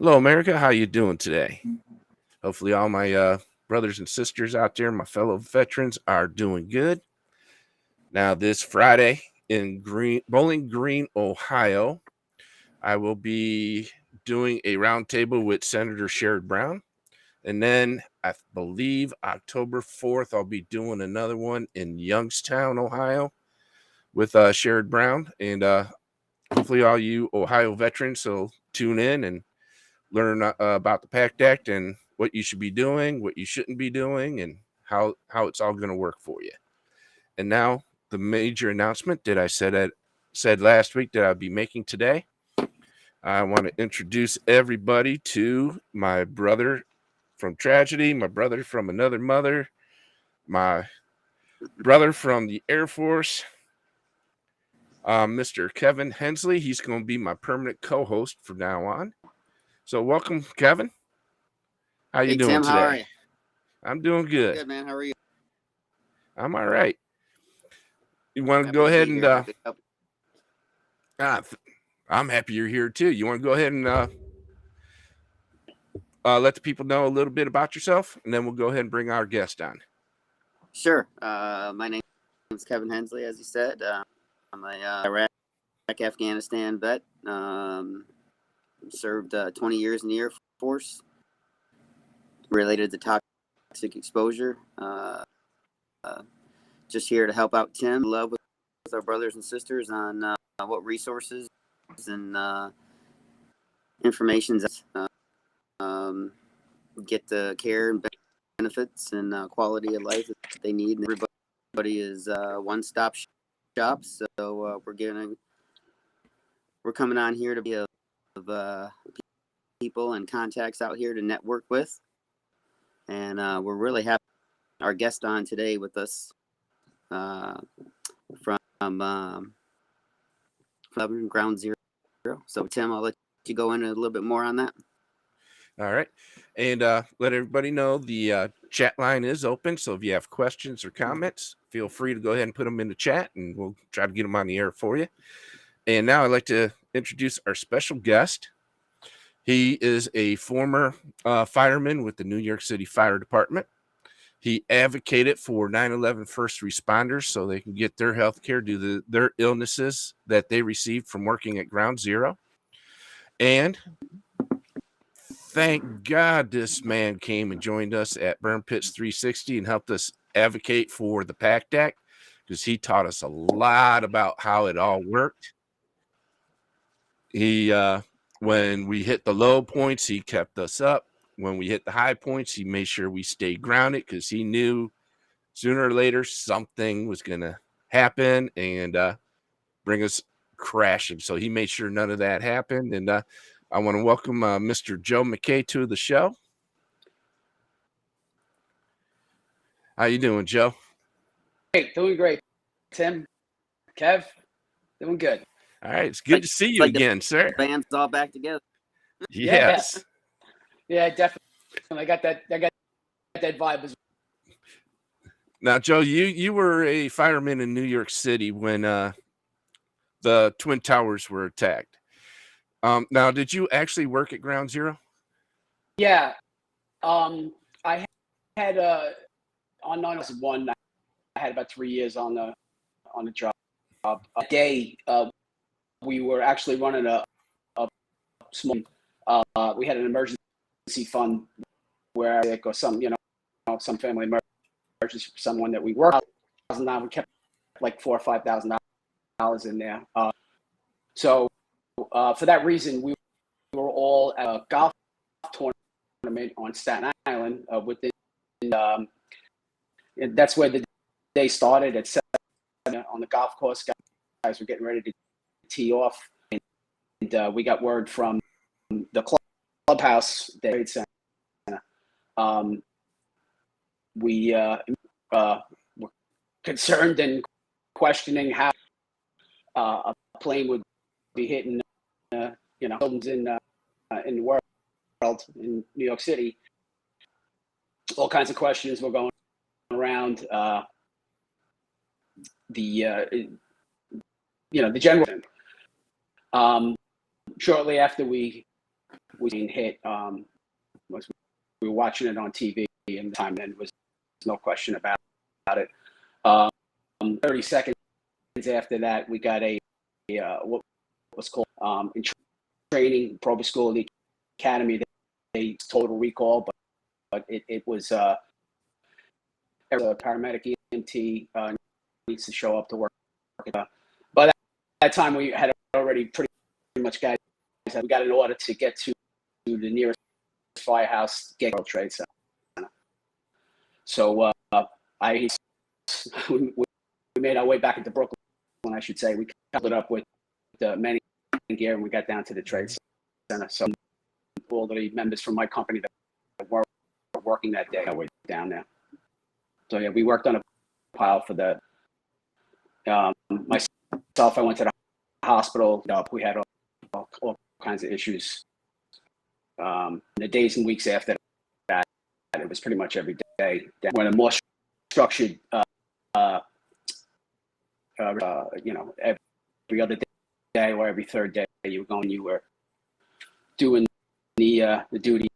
Hello, America. How you doing today? Hopefully, all my brothers and sisters out there, my fellow veterans, are doing good. Now, this Friday in Bowling Green, Ohio, I will be doing a roundtable with Senator Sherrod Brown. And then I believe October 4th, I'll be doing another one in Youngstown, Ohio with Sherrod Brown. And hopefully, all you Ohio veterans will tune in and learn about the PACT Act and what you should be doing, what you shouldn't be doing, and how it's all going to work for you. And now the major announcement that I said last week that I'll be making today. I want to introduce everybody to my brother from tragedy, my brother from another mother, my brother from the Air Force, Mr. Keven Hensley. He's going to be my permanent co-host from now on. So welcome, Keven. How you doing Tim, today? How are you? I'm doing good. Good, man. How are you? I'm all right. You want to Happy go to ahead be and here. Happy to help. I'm happy you're here too. You want to go ahead and let the people know a little bit about yourself, and then we'll go ahead and bring our guest on. Sure. My name is Keven Hensley, as you said. I'm a Iraq, Afghanistan vet. Served 20 years in the Air Force related to toxic exposure. Just here to help out Tim. Love with our brothers and sisters on what resources and information get the care and benefits and quality of life that they need. And everybody is one-stop shop. So we're coming on here to be of people and contacts out here to network with. And we're really happy our guest on today with us from Ground Zero. So Tim, I'll let you go into a little bit more on that. All right. And let everybody know the chat line is open. So if you have questions or comments, feel free to go ahead and put them in the chat, and we'll try to get them on the air for you. And now I'd like to introduce our special guest. He is a former fireman with the New York City Fire Department. He advocated for 9/11 first responders so they can get their health care due to their illnesses that they received from working at Ground Zero. And thank God this man came and joined us at Burn Pits 360 and helped us advocate for the PACT Act, because he taught us a lot about how it all worked. He, when we hit the low points, he kept us up. When we hit the high points, he made sure we stayed grounded, because he knew sooner or later something was going to happen and bring us crashing. So he made sure none of that happened. And I want to welcome Mr. Joe Mckay to the show. How you doing, Joe? Hey, doing great. Tim, Kev, doing good. All right, it's good to see you again, sir. The band's all back together. Yes. Yeah, definitely. I got that vibe as well. Now, Joe, you were a fireman in New York City when the Twin Towers were attacked. Now, did you actually work at Ground Zero? Yeah. I had on 9/11, I had about 3 years on the job. A day, we were actually running a small. We had an emergency fund where it goes some family emergency for someone that we worked. We kept like $4,000 or $5,000 in there. So for that reason, we were all at a golf tournament on Staten Island within. And that's where the day started at 7 on the golf course. Guys were getting ready to tee off, and we got word from the clubhouse, the Trade Center. We were concerned and questioning how a plane would be hitting, buildings in the world in New York City. All kinds of questions were going around. The general. Shortly after we was being hit, was we were watching it on TV, and the time then was no question about it. 30 seconds after that, we got a what was called in training, probate school, the academy. They total recall, but it was a paramedic EMT needs to show up to work. But at that time, we had already pretty much guys. We got an order to get to the nearest firehouse, get World Trade Center. So we made our way back into Brooklyn, I should say. We coupled it up with the many gear, and we got down to the Trade Center. So all the members from my company that were working that day were down there. So yeah, we worked on a pile for the myself. I went to the hospital. We had all kinds of issues. The days and weeks after that, it was pretty much every day. When a more structured, every other day or every third day, you were doing the duty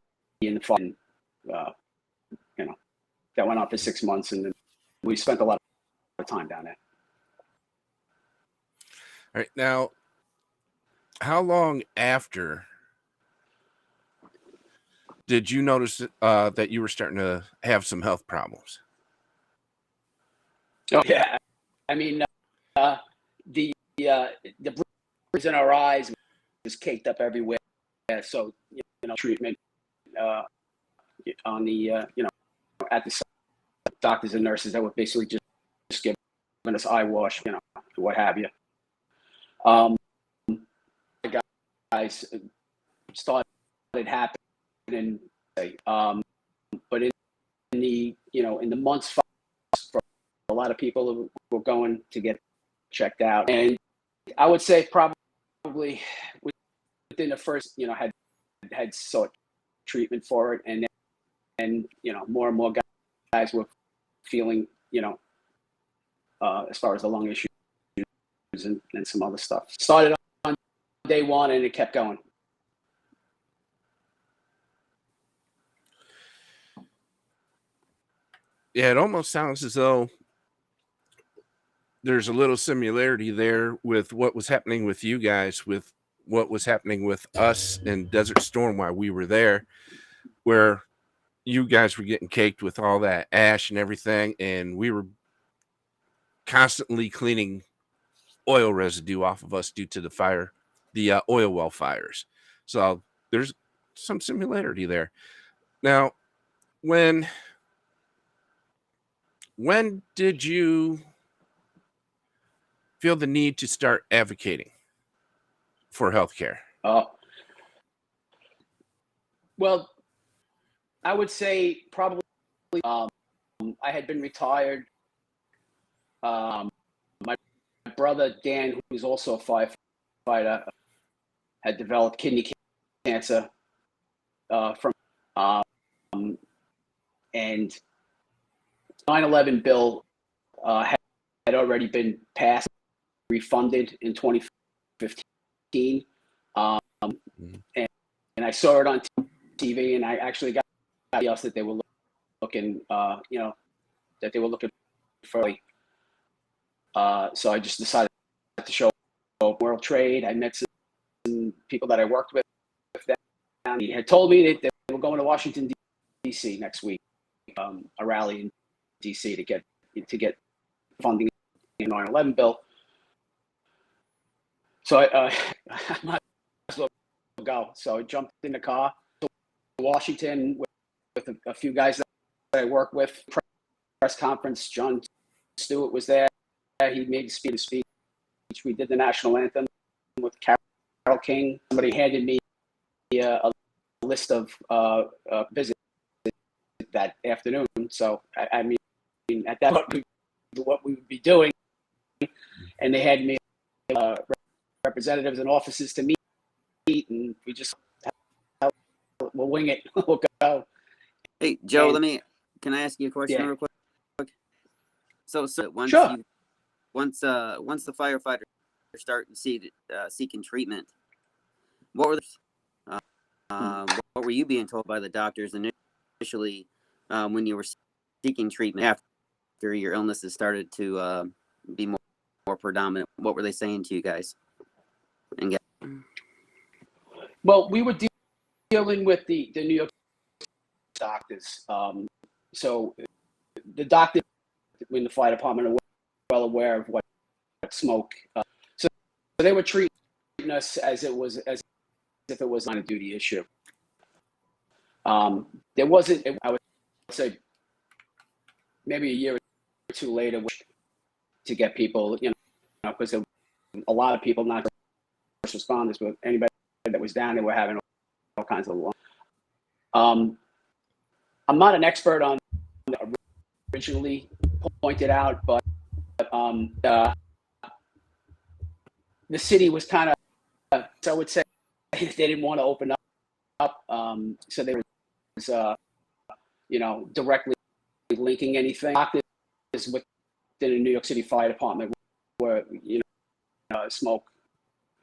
in the fun. That went on for 6 months, and we spent a lot of time down there. All right, now, how long after did you notice that you were starting to have some health problems? Oh yeah, I mean, the bruises in our eyes was caked up everywhere. So treatment on the at the doctors and nurses that were basically just giving us eye wash, what have you. Guys started happening, but in the months for a lot of people who were going to get checked out, and I would say probably within the first, had sought treatment for it, and more and more guys were feeling, as far as the lung issues and some other stuff. Started on day one, and it kept going. Yeah, it almost sounds as though there's a little similarity there with what was happening with you guys, with what was happening with us in Desert Storm while we were there, where you guys were getting caked with all that ash and everything, and we were constantly cleaning oil residue off of us due to the oil well fires. So there's some similarity there. Now, when did you feel the need to start advocating for healthcare? Well, I would say probably I had been retired. My brother Dan, who's also a firefighter, had developed kidney cancer and 9/11 bill had already been passed, refunded in 2015, and I saw it on TV, and I actually got else that they were looking, that they were looking for. So I just decided to show World Trade. I met some people that I worked with. He had told me that they were going to Washington D.C. next week, a rally in D.C. to get funding in 9/11 bill. So I might as well go. So I jumped in the car to Washington with a few guys that I work with. Press conference. John Stewart was there. He made a speech. We did the national anthem with Carole King. Somebody handed me a list of visits that afternoon. So I mean, at that point, what we would be doing, and they had me representatives and offices to meet, and we just we'll wing it. We'll go. Hey Joe, can I ask you a question real quick? So once sure. Once the firefighters start seeking treatment, what were what were you being told by the doctors initially when you were seeking treatment after your illnesses started to be more predominant? What were they saying to you guys? Well, we were dealing with the New York doctors. So the doctors in the fire department are well aware of what smoke. So they were treating us as if it was not a duty issue. There wasn't, I would say, maybe a year or two later, to get people, because a lot of people, not first responders, but anybody that was down there were having all kinds of. I'm not an expert on originally pointed out, but the city was kind of, so I would say, they didn't want to open up, so there was, directly linking anything. Doctors within the New York City Fire Department where smoke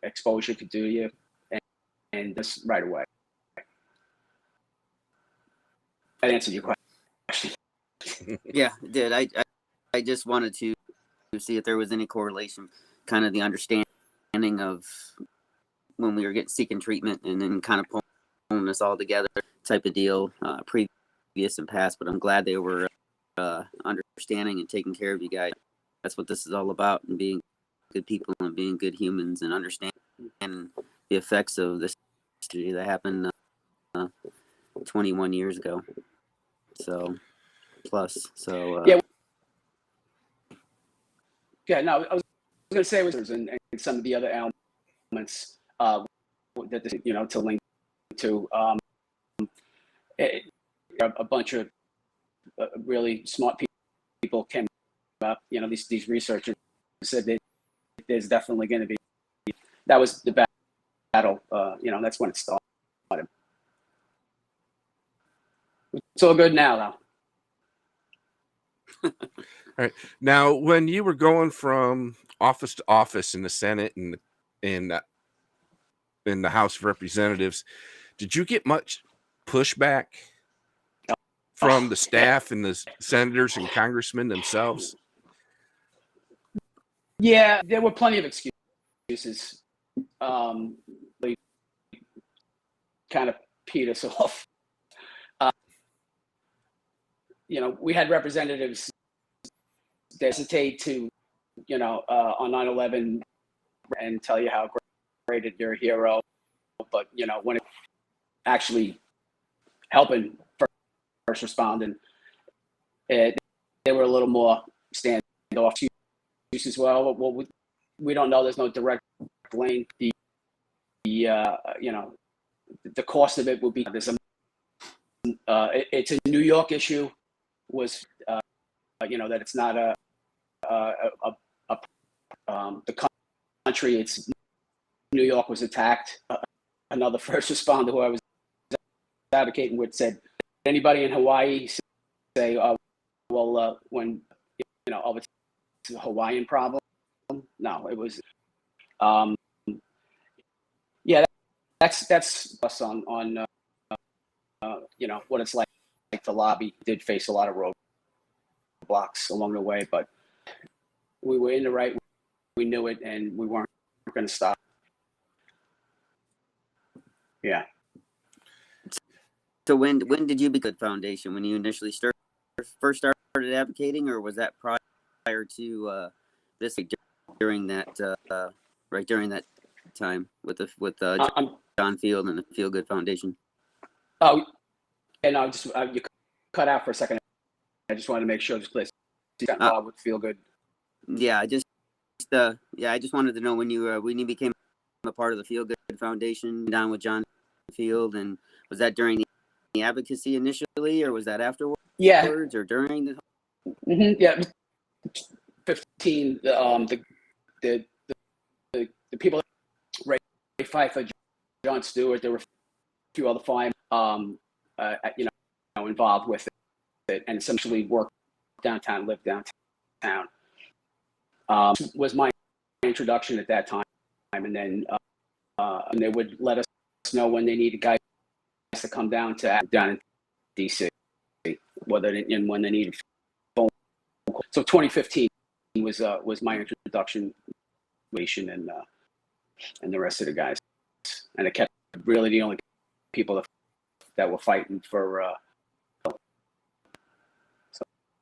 exposure could do you, and this right away. That answered your question. Yeah, it did. I just wanted to see if there was any correlation, kind of the understanding of when we were seeking treatment, and then kind of pulling us all together type of deal, previous and past. But I'm glad they were understanding and taking care of you guys. That's what this is all about, and being good people and being good humans and understanding the effects of this that happened 21 years ago. So plus, so no, I was going to say was and some of the other elements that to link to a bunch of really smart people came up. These researchers said that there's definitely going to be. That was the battle. That's when it started. It's all good now, though. All right. Now, when you were going from office to office in the Senate and in the House of Representatives, did you get much pushback from the staff and the senators and congressmen themselves? Yeah, there were plenty of excuses. They kind of peed us off. We had representatives hesitate to, on 9/11 and tell you how great you're a hero, but when it actually helping first responding, they were a little more standoff as well. Well, we don't know. There's no direct link. The cost of it will be it's a New York issue. Was that it's not the country. It's New York was attacked. Another first responder who I was advocating with said, anybody in Hawaii say, when it's a Hawaiian problem? No, it was. That's us on what it's like. The lobby did face a lot of roadblocks along the way, but we were in the right. We knew it, and we weren't going to stop. Yeah. So when did you become Foundation? When you initially first started advocating, or was that prior to this? During that during that time with John Field and the Feel Good Foundation. Oh, and I just you cut out for a second. I just wanted to make sure this place would feel good. Yeah, I just wanted to know when you became a part of the Feel Good Foundation down with John Field, and was that during the advocacy initially, or was that afterwards? Yeah, or during the. Mm-hmm. Yeah, 15. The people, Ray Pfeiffer, John Stewart, there were a few other firemen, involved with it, and essentially worked downtown, lived downtown. Was my introduction at that time, and then they would let us know when they needed guidance to come down in DC, when they needed phone call. So 2015 was my introduction, and the rest of the guys, and it kept really the only people that were fighting for. So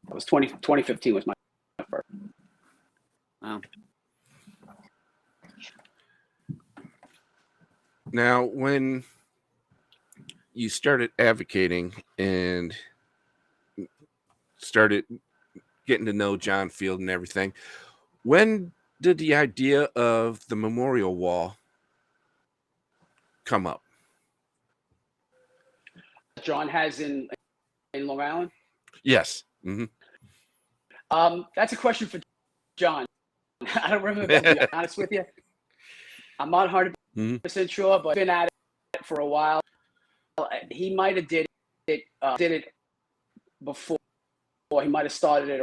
it was 2015 was my first. Wow. Now, when you started advocating and started getting to know John Field and everything, when did the idea of the memorial wall come up? John has in Long Island. Yes. Mm-hmm. That's a question for John. I don't remember, to be honest with you. I'm not 100% sure, but I've been at it for a while. He might have did it before. He might have started it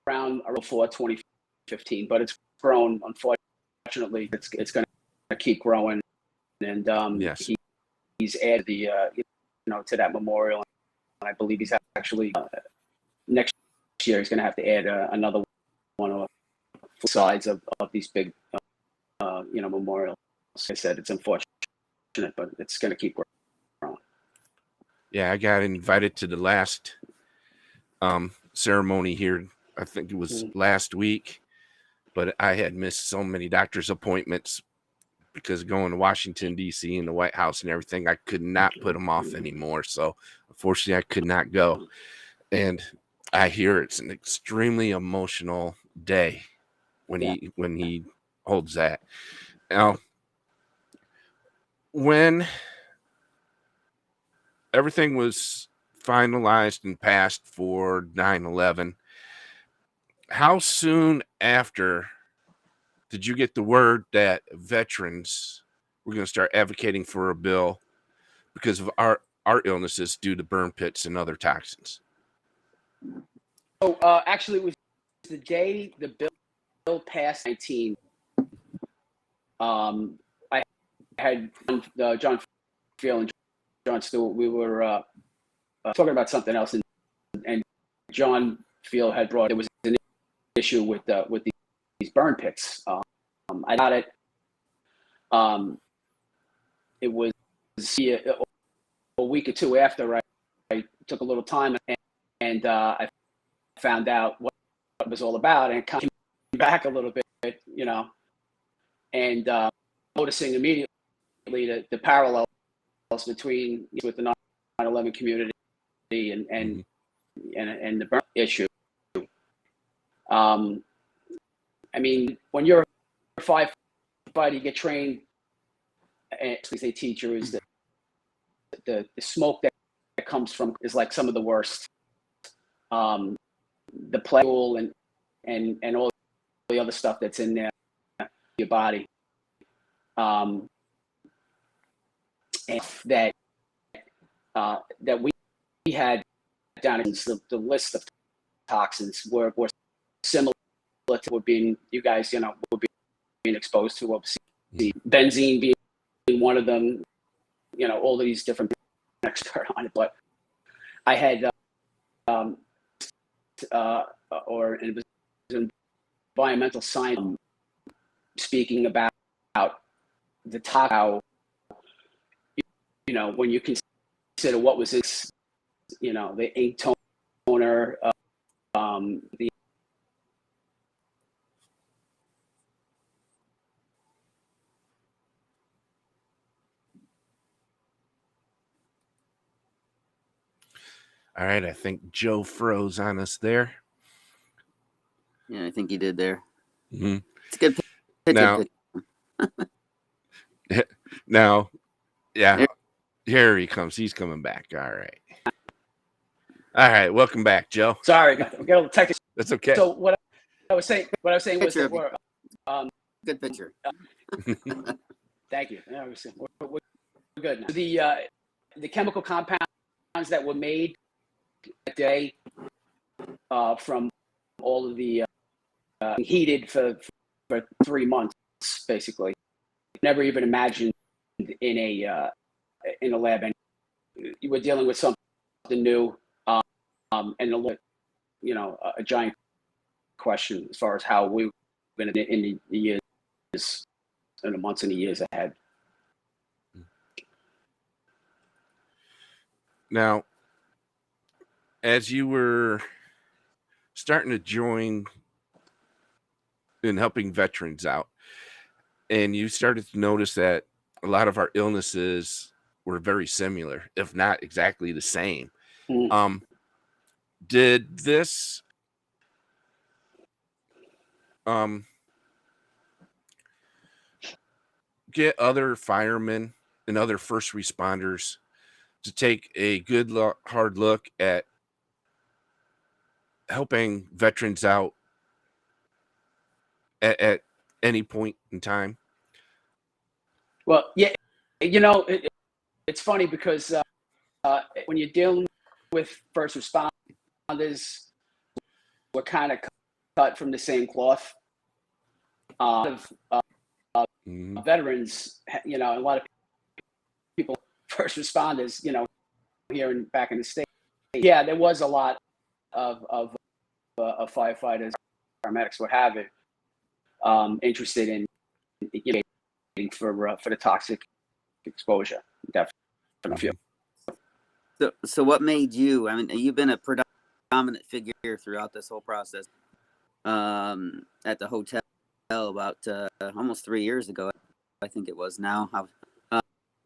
around before 2015, but it's grown. Unfortunately, it's going to keep growing, and yes, he's added the to that memorial. And I believe he's actually next year he's going to have to add another one or sides of these big memorials. Like I said, it's unfortunate, but it's going to keep growing. Yeah, I got invited to the last ceremony here. I think it was last week, but I had missed so many doctor's appointments because going to Washington, D.C. and the White House and everything, I could not put them off anymore. So unfortunately, I could not go. And I hear it's an extremely emotional day when he holds that. Now, when everything was finalized and passed for 9/11, how soon after did you get the word that veterans were going to start advocating for a bill because of our illnesses due to burn pits and other toxins? So actually, it was the day the bill passed. 19. I had John Field and John Stewart. We were talking about something else, and John Field had brought, there was an issue with these burn pits. I got it. It was a week or two after I took a little time and I found out what it was all about, and it kind of came back a little bit, and noticing immediately the parallels between with the 9/11 community and the burn issue. I mean, when you're a firefighter, you get trained, and they teach you is that the smoke that comes from is like some of the worst. The plague and all the other stuff that's in there, your body. And that we had down in the list of toxins were similar to what being you guys were being exposed to. Obviously, benzene being one of them. All of these different expert on it, but I had it was environmental science speaking about the how when you consider what was this, the ink toner, the All right, I think Joe froze on us there. Yeah, I think he did there. Mm-hmm. It's a good picture. Now, yeah, here he comes. He's coming back. All right. Welcome back, Joe. Sorry, we got a little technical. That's okay. So what I was saying was that we're good picture. Thank you. Yeah, we're good now. The chemical compounds that were made that day from all of the heated for 3 months, basically. Never even imagined in a lab you were dealing with something new, and a giant question as far as how we were going to in the years, in the months and the years ahead. Now, as you were starting to join in helping veterans out, and you started to notice that a lot of our illnesses were very similar, if not exactly the same. Did this get other firemen and other first responders to take a good hard look at helping veterans out at any point in time? Well, yeah, it's funny because when you're dealing with first responders, we're kind of cut from the same cloth. Veterans, a lot of people, first responders, here and back in the States, yeah, there was a lot of firefighters, paramedics, what have it, interested in for the toxic exposure. Definitely. So what made you? I mean, you've been a predominant figure throughout this whole process. At the hotel about almost 3 years ago, I think it was now.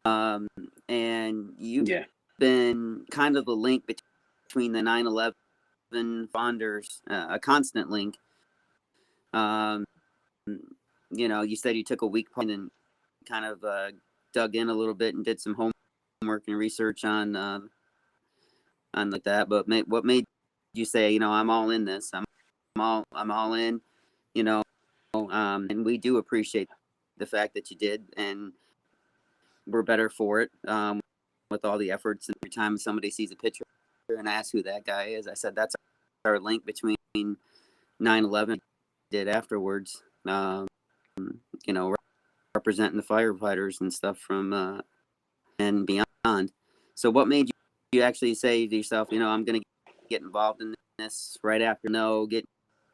And you've been kind of the link between the 9/11 fonders, a constant link. You said you took a week and kind of dug in a little bit and did some homework and research on like that. But what made you say, I'm all in this? I'm all in. And we do appreciate the fact that you did, and we're better for it. With all the efforts, and every time somebody sees a picture and asks who that guy is, I said that's our link between 9/11 did afterwards. Representing the firefighters and stuff from and beyond. So what made you actually say to yourself, I'm going to get involved in this right after get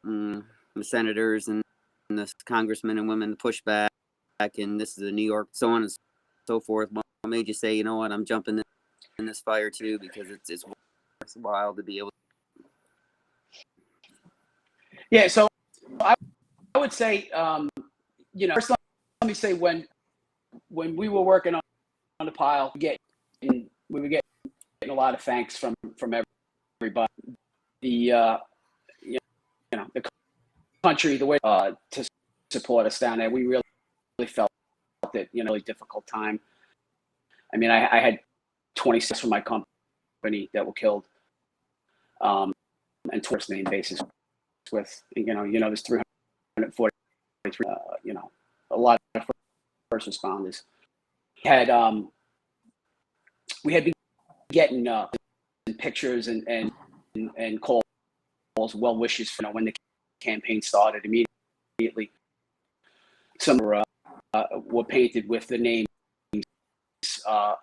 the senators and the congressmen and women to push back, and this is a New York, so on and so forth. What made you say, I'm jumping in this fire too, because it's worthwhile to be able to. Yeah, so I would say, first let me say when we were working on the pile, we were getting a lot of thanks from everybody. The the country, the way to support us down there, we really felt it. Really difficult time. I mean, I had 26 from my company that were killed, and towards name basis with there's 343. A lot of first responders. We had been getting pictures and calls, well wishes, when the campaign started. Immediately, some were painted with the names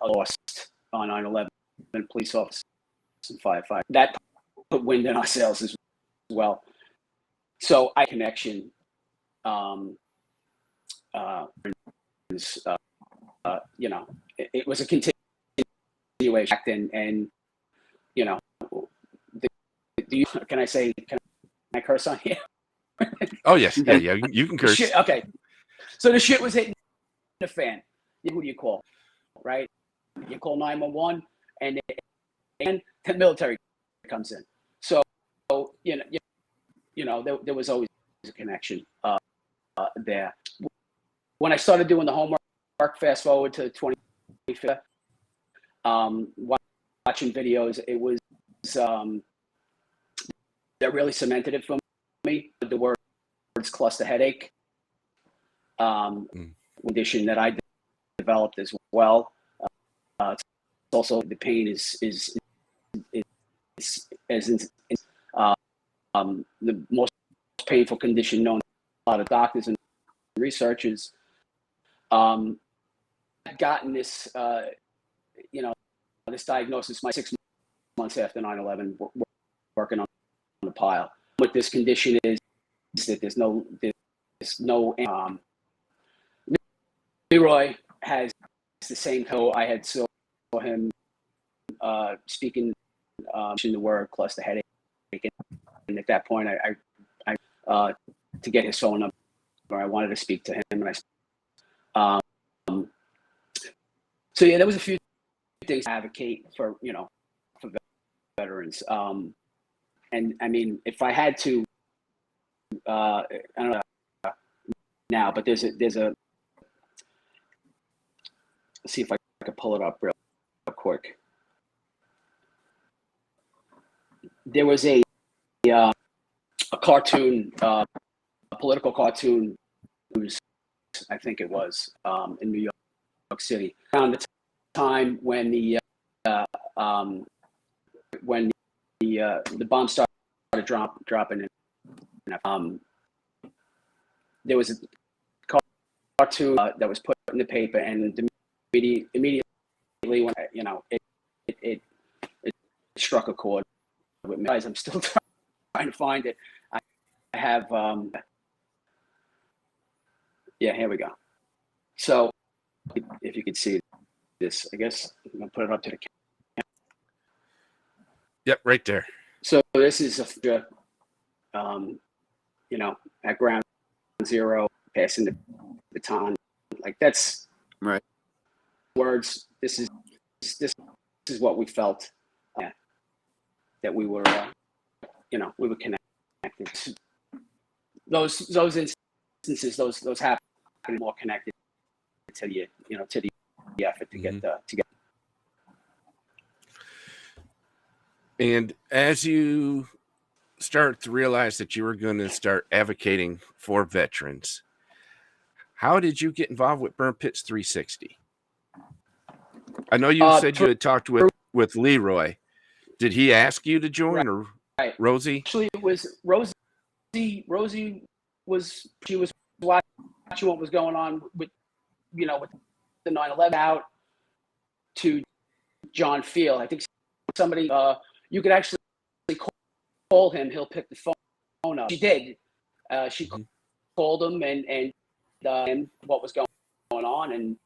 lost on 9/11, police officers and firefighters. That put wind in our sails as well. So connection. It was a continuation, and can I curse on here? Oh yes, yeah, you can curse. Shit, okay, so the shit was hitting the fan. Who do you call? Right? You call 911, and the military comes in. So there was always a connection there. When I started doing the homework, fast forward to 2015, watching videos, it was that really cemented it for me. The words cluster headache, condition that I developed as well. It's also the pain is the most painful condition known to a lot of doctors and researchers. I've gotten this, this diagnosis my 6 months after 9/11, working on the pile. What this condition is that there's no Leroy has the same code. I had saw him speaking the word cluster headache, and at that point, I to get his phone number, I wanted to speak to him, and so yeah, there was a few things to advocate for, for veterans. And I mean, if I had to, I don't know now, but there's a. Let's see if I can pull it up real quick. There was a cartoon, a political cartoon, I think it was, in New York City, around the time when the bombs started dropping in. There was a cartoon that was put in the paper, and immediately when it struck a chord with me. Guys, I'm still trying to find it. I have yeah, here we go. So if you could see this, I guess I'm gonna put it up to the camera. Yep, right there. So this is at ground zero, passing the baton. Like, that's right. Words. This is what we felt, that we were, we were connected. Those instances, those happen more connected to the, to the effort to get to get. And as you start to realize that you were going to start advocating for veterans, how did you get involved with Burn Pits 360? I know you said you had talked with Leroy. Did he ask you to join, or Rosie? Actually, it was Rosie. Rosie was watching what was going on with, with the 9/11 out to John Field. I think somebody, you could actually call him. He'll pick the phone up. She did. She called him and what was going on, and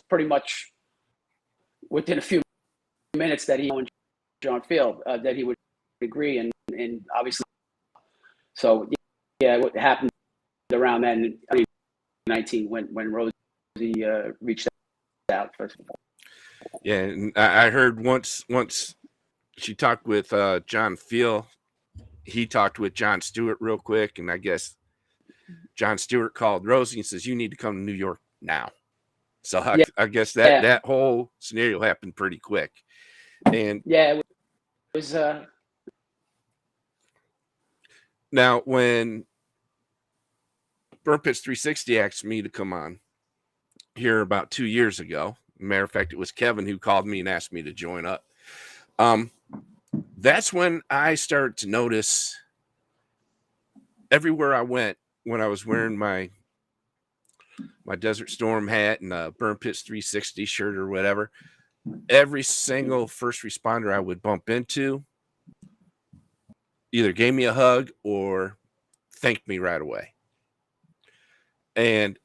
pretty much within a few minutes that he and John Field that he would agree, and obviously, so yeah, what happened around then, 2019, when Rosie reached out first. Yeah, and I heard once she talked with John Field, he talked with John Stewart real quick, and I guess John Stewart called Rosie and says, "You need to come to New York now." So I guess that whole scenario happened pretty quick. And yeah, it was now when Burn Pits 360 asked me to come on here about 2 years ago, matter of fact, it was Keven who called me and asked me to join up. That's when I started to notice everywhere I went, when I was wearing my Desert Storm hat and a Burn Pits 360 shirt or whatever, every single first responder I would bump into either gave me a hug or thanked me right away. And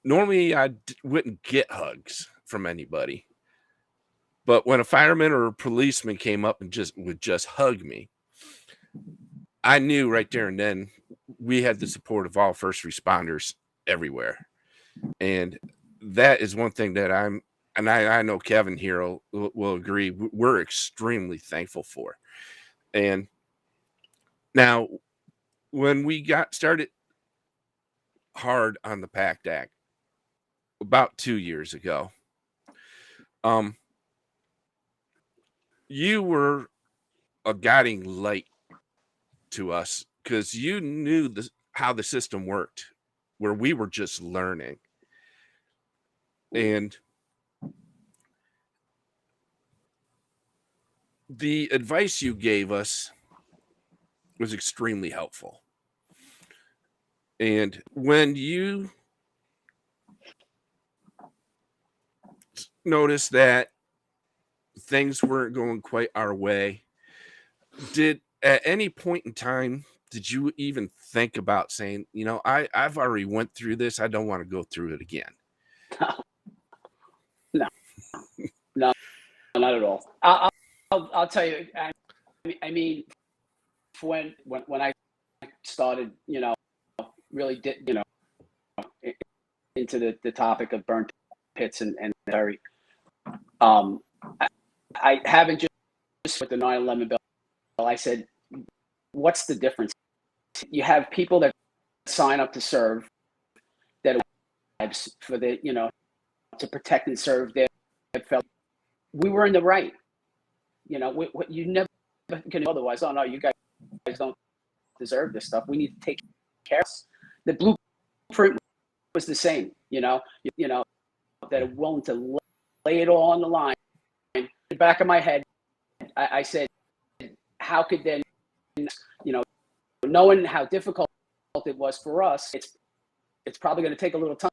normally I wouldn't get hugs from anybody, but when a fireman or a policeman came up and would just hug me, I knew right there and then we had the support of all first responders everywhere. And that is one thing that I know Keven here will agree, we're extremely thankful for. And now when we got started hard on the PACT Act about 2 years ago, you were a guiding light to us because you knew how the system worked, where we were just learning. And the advice you gave us was extremely helpful. And when you noticed that things weren't going quite our way, did at any point in time did you even think about saying, I've already went through this, I don't want to go through it again? No, no, not at all. I'll tell you. I mean, when I started, really did, into the topic of burn pits and very, I haven't just with the 9/11 bill. I said, what's the difference? You have people that sign up to serve, that lives for the, to protect and serve their fellow. We were in the right. You never can otherwise. Oh no, you guys don't deserve this stuff. We need to take care of this. The blueprint was the same. That are willing to lay it all on the line. In the back of my head, I said, how could then, knowing how difficult it was for us, it's probably going to take a little time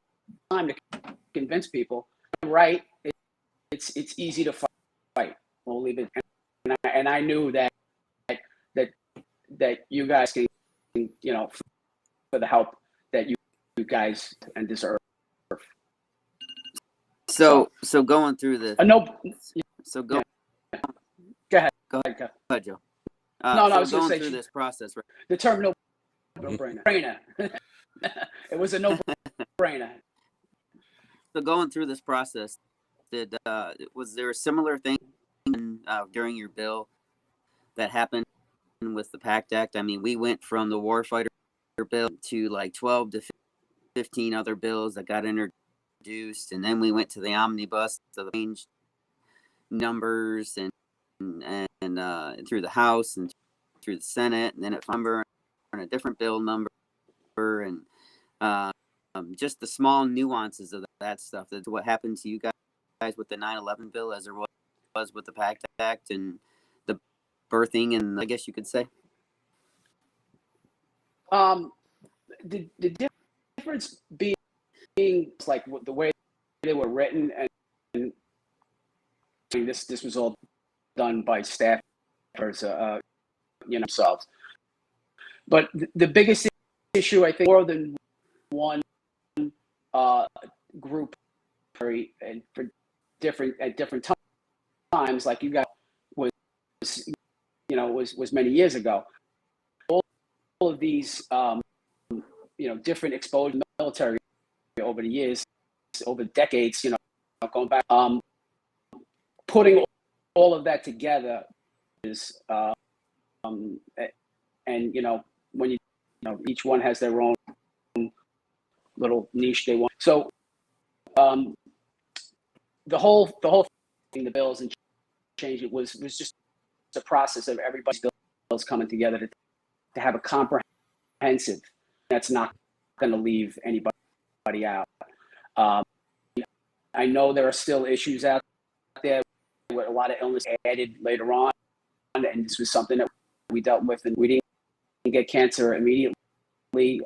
to convince people. Right? It's easy to fight. We'll leave it. And I knew that you guys can, for the help that you guys and deserve. So going through this. No. So go. Yeah. Go ahead. Go ahead, Joe. No, I was going going to say through this process. Right? The term no-brainer. It was a no-brainer. So going through this process, was there a similar thing during your bill that happened with the PACT Act? I mean, we went from the warfighter bill to like 12 to 15 other bills that got introduced, and then we went to the omnibus, so the changed numbers and through the House and through the Senate, and then it number and a different bill number, and just the small nuances of that stuff. That's what happened to you guys with the 9/11 bill, as there was with the PACT Act and the birthing, and I guess you could say. The difference being like the way they were written, and this was all done by staffers, themselves. But the biggest issue, I think, more than one group, and for different times, like you guys was many years ago. All of these, different exposed military over the years, over decades, going back, putting all of that together is, and when each one has their own little niche they want. So, the whole thing, the bills and change, it was just a process of everybody's bills coming together to have a comprehensive. That's not going to leave anybody out. I know there are still issues out there with a lot of illness added later on, and this was something that we dealt with, and we didn't get cancer immediately with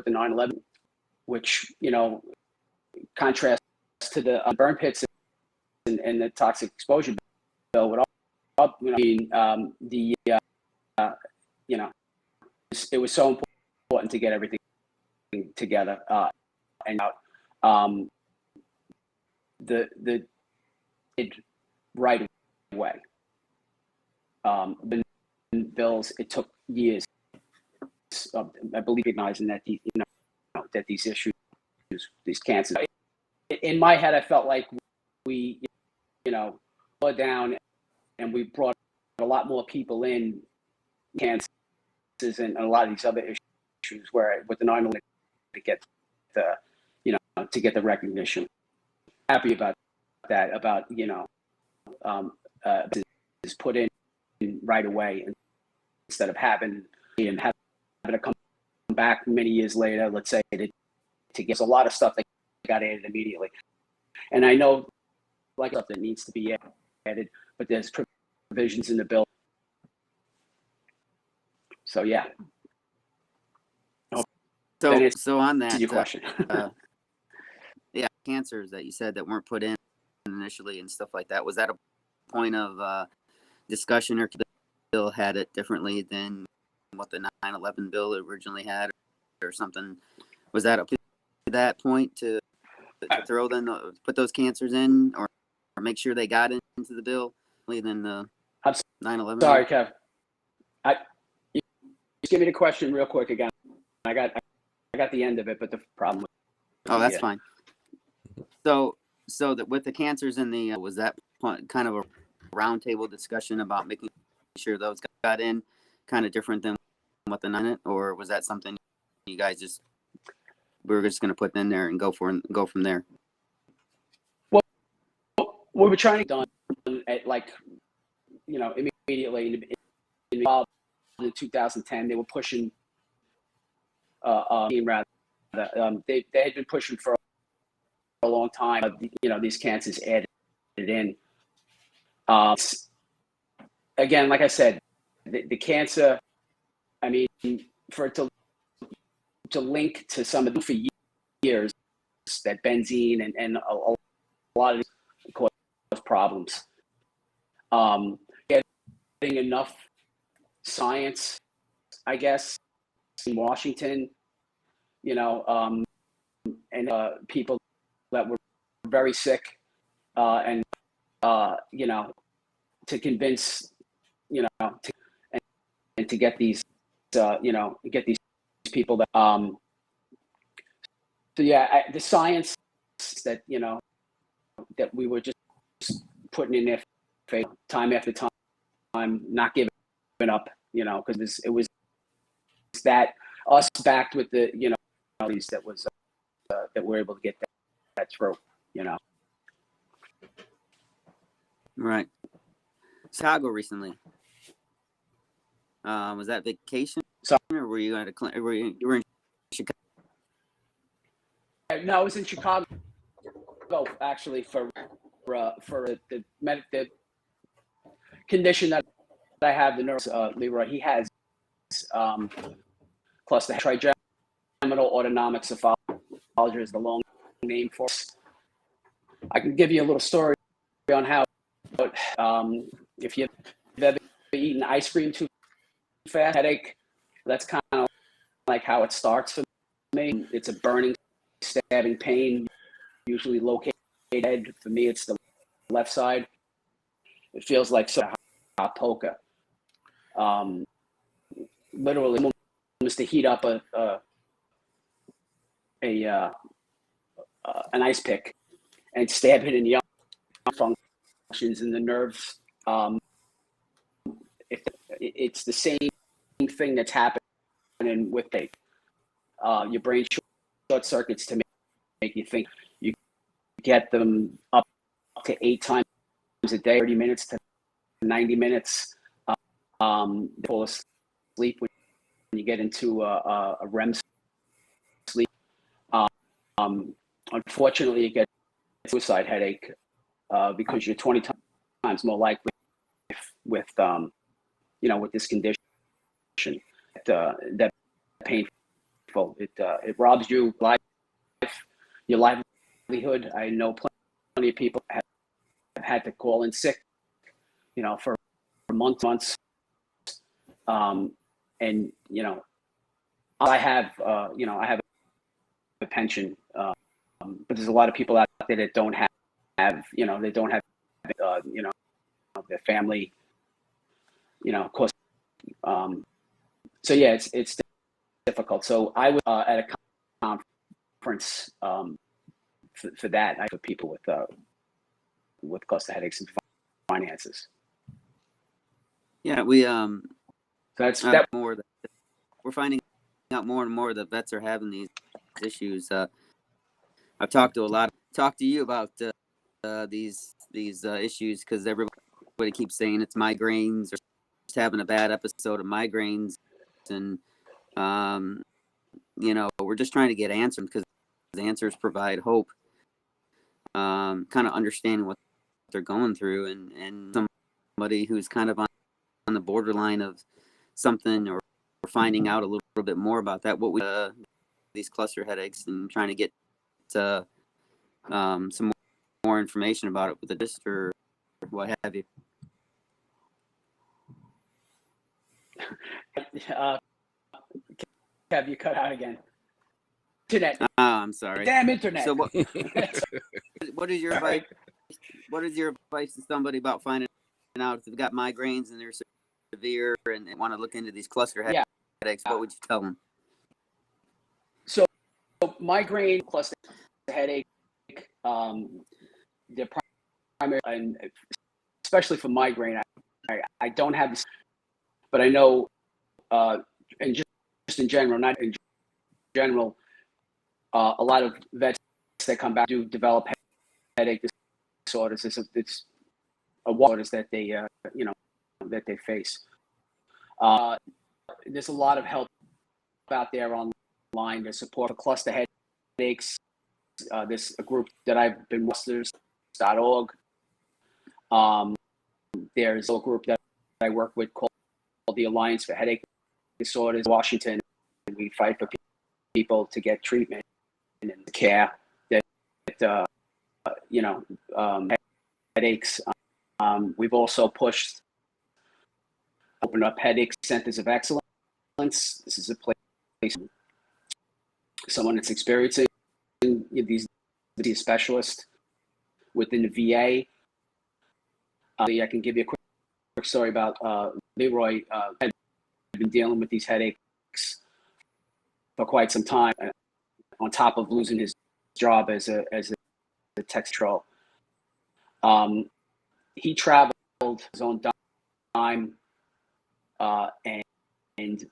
the 9/11, which contrasts to the burn pits and the toxic exposure bill. With all, it was so important to get everything together and out. The right away. The bills, it took years. I believe recognizing that that these issues, these cancers. In my head, I felt like we, slowed down, and we brought a lot more people in cancers and a lot of these other issues where with the 9/11 to get the recognition. Happy about that. About is put in right away instead of having to come back many years later. Let's say to get a lot of stuff that got added immediately. And I know like stuff that needs to be added, but there's provisions in the bill. So yeah. So on that, your question. yeah, cancers that you said that weren't put in initially and stuff like that. Was that a point of discussion, or the bill had it differently than what the 9/11 bill originally had, or something? Was that up to that point to throw them, put those cancers in, or make sure they got into the bill than the 9/11? Sorry, Kev. You just give me the question real quick again. I got the end of it, but the problem. That's fine. So that with the cancers in the was that kind of a roundtable discussion about making sure those got in, kind of different than what the 9, or was that something you guys we were just going to put in there and go from there? Well, we were trying to get done at immediately in 2010. They were pushing rather. They had been pushing for a long time. These cancers added in. Again, like I said, the cancer. I mean, for it to link to some of the for years that benzene and a lot of these cause problems. Getting enough science, I guess, in Washington, and people that were very sick, and to convince, and to get these, get these people that, so yeah, the science that, that we were just putting in there time after time, not giving up, because it was that us backed with the, that was, that we're able to get that through, Right. Chicago recently. Was that vacation, or were you at you were in Chicago? No, I was in Chicago actually for the condition that I have. The nurse Leroy, he has cluster trigeminal autonomic cephalogy is the long name for it. I can give you a little story on how, if you've ever eaten ice cream too fast, headache, that's kind of like how it starts for me. It's a burning, stabbing pain, usually located head. For me, it's the left side. It feels like a hot poker. Literally, almost to heat up an ice pick and stab it in the arm functions and the nerves. It's the same thing that's happening with tape. Your brain short circuits to make you think. You get them up to 8 times a day, 30 minutes to 90 minutes. They fall asleep when you get into a REM sleep. Unfortunately, you get a suicide headache because you're 20 times more likely with with this condition. That painful. It robs you your livelihood. I know plenty of people have had to call in sick, for months. And I have I have a pension, but there's a lot of people out there that don't have they don't have their family, of course. So yeah, it's difficult. So I was at a conference for that, for people with cluster headaches and finances. Yeah, we so that's that. We're finding out more and more that vets are having these issues. I've talked to you about these issues because everybody keeps saying it's migraines or just having a bad episode of migraines, and we're just trying to get answers because the answers provide hope. Kind of understanding what they're going through, and somebody who's kind of on the borderline of something, or finding out a little bit more about that, what we these cluster headaches, and trying to get some more information about it with the district or what have you. Have you cut out again? Internet. I'm sorry. Damn internet. So what is your advice? What is your advice to somebody about finding out if they've got migraines and they're severe and they want to look into these cluster headaches? What would you tell them? So migraine, cluster headache, the primary, and especially for migraine, I don't have this, but I know, and just in general, not in general, a lot of vets that come back do develop headache disorders. It's a disorders that they, that they face. There's a lot of help out there online to support for cluster headaches. There's a group that I've been clusters.org. There's a group that I work with called the Alliance for Headache Disorders, Washington, and we fight for people to get treatment and care that headaches. We've also pushed open up headache centers of excellence. This is a place someone that's experiencing these specialists within the VA. I can give you a quick story about Leroy. Had been dealing with these headaches for quite some time, on top of losing his job as a tech control. He traveled his own time and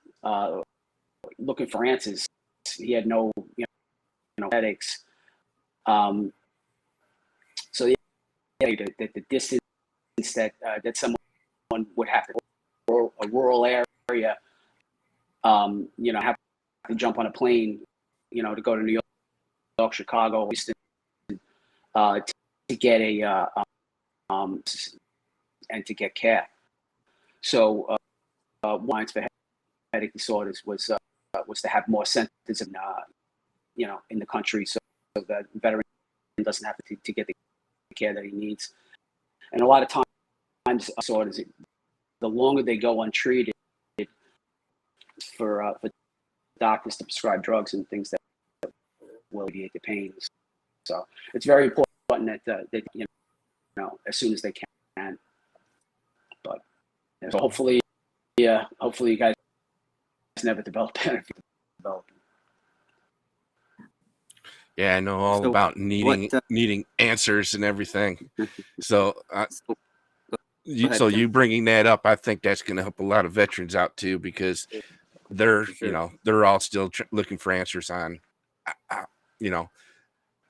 looking for answers. He had no headaches. So the distance that someone would have to go a rural area, have to jump on a plane, to go to New York, Chicago, to get and to get care. So, Alliance for Headache Disorders was to have more centers in the country, so that the veteran doesn't have to get the care that he needs. And a lot of times, disorders, the longer they go untreated, for doctors to prescribe drugs and things that will alleviate the pain. So it's very important that as soon as they can. But so hopefully you guys never develop it. Yeah, I know all about needing answers and everything. So, you bringing that up, I think that's going to help a lot of veterans out too, because they're they're all still looking for answers on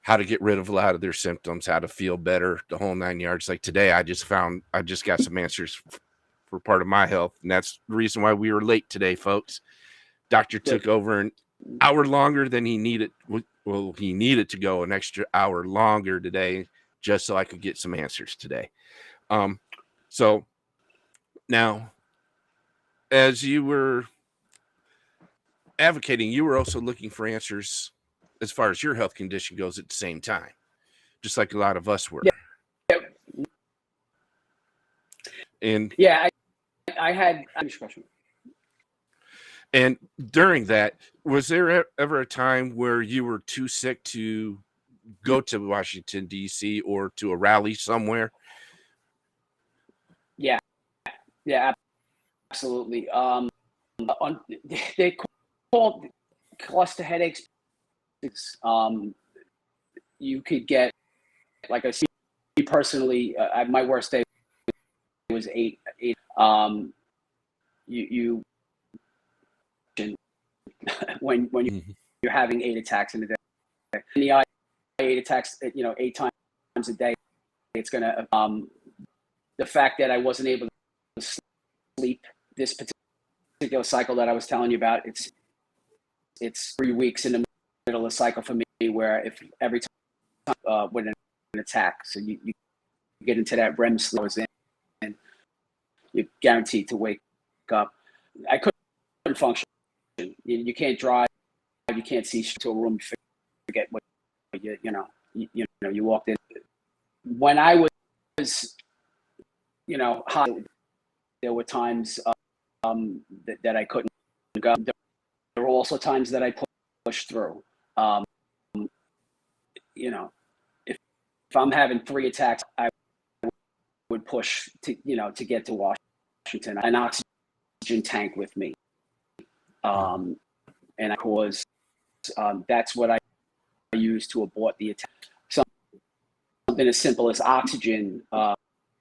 how to get rid of a lot of their symptoms, how to feel better, the whole 9 yards. Like today, I just got some answers for part of my health, and that's the reason why we were late today, folks. Doctor took over an hour longer than he needed. Well, he needed to go an extra hour longer today just so I could get some answers today. So now, as you were advocating, you were also looking for answers as far as your health condition goes at the same time, just like a lot of us were. Yeah. And I had a question. And during that, was there ever a time where you were too sick to go to Washington, D.C. or to a rally somewhere? Yeah, absolutely. They call cluster headaches. You could get, like I see personally, my worst day was 8. You when you're having 8 attacks in a day, and the 8 attacks, 8 times a day, it's gonna. The fact that I wasn't able to sleep this particular cycle that I was telling you about, it's 3 weeks in the middle of the cycle for me, where if every time with an attack, so you get into that REM sleep, and you're guaranteed to wake up. I couldn't function. You can't drive, you can't see to a room, you forget what you walked in. when I was, hot, there were times that I couldn't go. There were also times that I pushed through. If I'm having 3 attacks, I would push to get to Washington. An oxygen tank with me, and of course, that's what I used to abort the attack. Something as simple as oxygen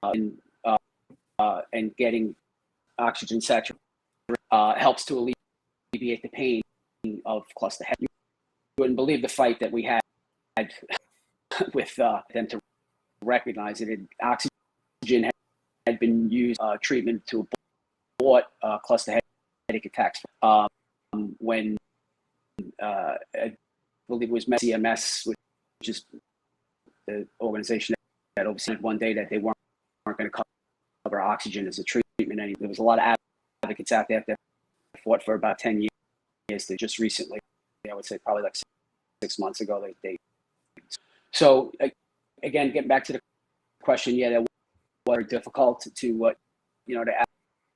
and getting oxygen saturated helps to alleviate the pain of cluster head. You wouldn't believe the fight that we had with them to recognize it. Oxygen had been used treatment to abort cluster headache attacks. When I believe it was CMS, which is the organization that overseen one day, that they weren't going to cover oxygen as a treatment. And there was a lot of advocates out there that fought for about 10 years. They just recently, I would say probably like 6 months ago, So again, getting back to the question, yeah, that was difficult to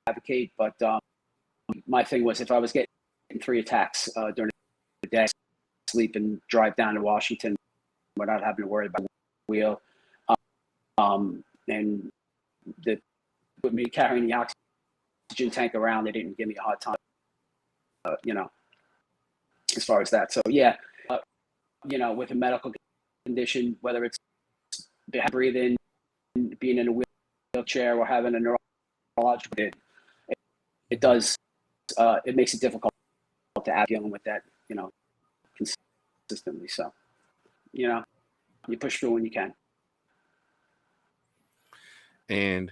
advocate. But my thing was, if I was getting 3 attacks during the day, sleep and drive down to Washington without having to worry about the wheel, and with me carrying the oxygen tank around, they didn't give me a hard time, as far as that. So yeah, with a medical condition, whether it's breathing, being in a wheelchair, or having a neurological, it does, it makes it difficult to have dealing with that, consistently. So, you push through when you can. And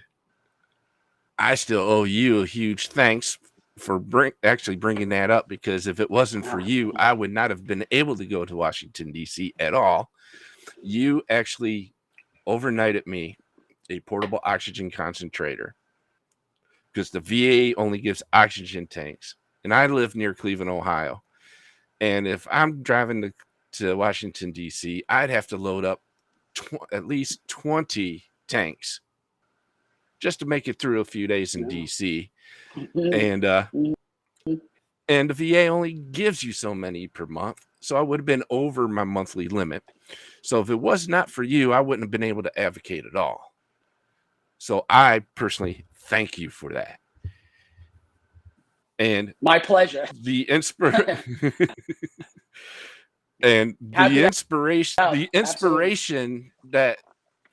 I still owe you a huge thanks for actually bringing that up, because if it wasn't for you, I would not have been able to go to Washington, D.C. at all. You actually overnighted me a portable oxygen concentrator, because the VA only gives oxygen tanks. And I live near Cleveland, Ohio. And if I'm driving to Washington, D.C., I'd have to load up at least 20 tanks just to make it through a few days in D.C. And the VA only gives you so many per month. So I would have been over my monthly limit. So if it was not for you, I wouldn't have been able to advocate at all. So I personally thank you for that. And my pleasure. The inspiration that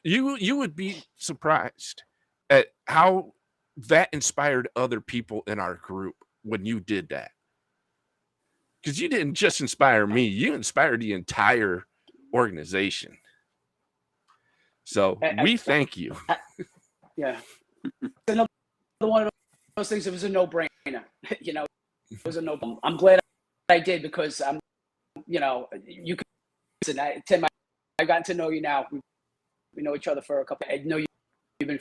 you would be surprised at how that inspired other people in our group when you did that. Because you didn't just inspire me, you inspired the entire organization. So we thank you. Yeah. Another one of those things, it was a no-brainer. It was a no-brainer. I'm glad I did, because you could listen. Tim, I've gotten to know you now. We know each other for a couple. I know you've been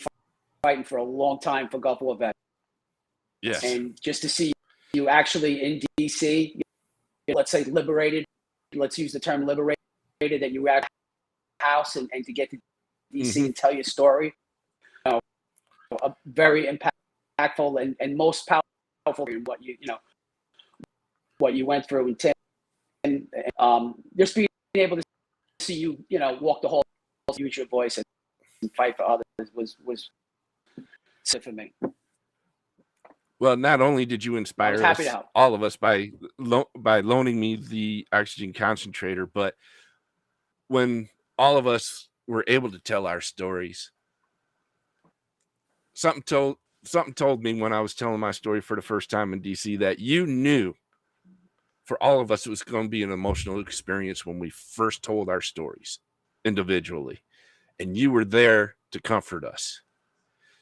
fighting for a long time for Gulf War vets. Yes. And just to see you actually in DC, let's say liberated, let's use the term liberated, that you were at house and to get to DC and tell your story, very impactful and most powerful in what you went through. And Tim, and just being able to see you, walk the whole, use your voice and fight for others was so for me. Well, not only did you inspire us, all of us, by loaning me the oxygen concentrator, but when all of us were able to tell our stories, something told me when I was telling my story for the first time in DC that you knew for all of us it was going to be an emotional experience when we first told our stories individually, and you were there to comfort us,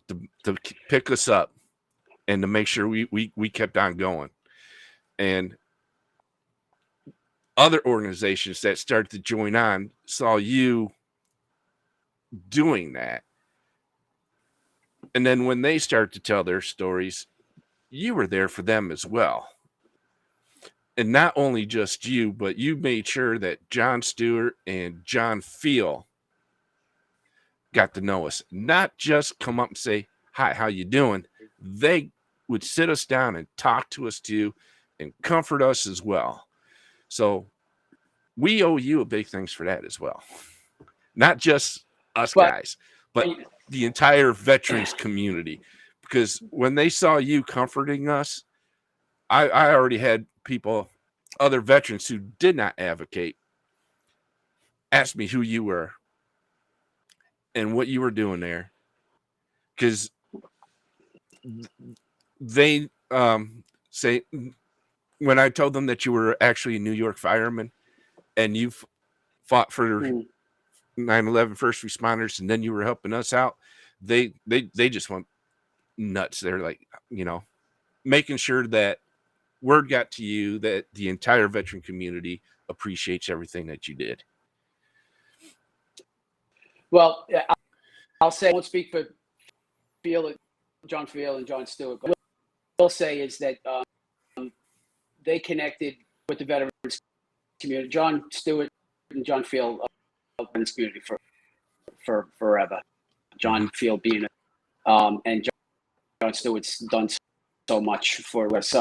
to pick us up, and to make sure we kept on going. And other organizations that started to join on saw you doing that. And then when they started to tell their stories, you were there for them as well. And not only just you, but you made sure that John Stewart and John Feel got to know us, not just come up and say, hi, how you doing? They would sit us down and talk to us too and comfort us as well. So we owe you a big thanks for that as well. Not just us But guys, but the entire veterans community. Because when they saw you comforting us, I already had people, other veterans who did not advocate, ask me who you were and what you were doing there. Because they say, when I told them that you were actually a New York fireman and you fought for 9/11 first responders and then you were helping us out, they just went nuts. They're like, making sure that word got to you that the entire veteran community appreciates everything that you did. Well, I'll say, I won't speak for John Field and John Stewart. What I will say is that they connected with the veterans community. John Stewart and John Field of the veterans community for forever. John Field being and John Stewart's done so much for us.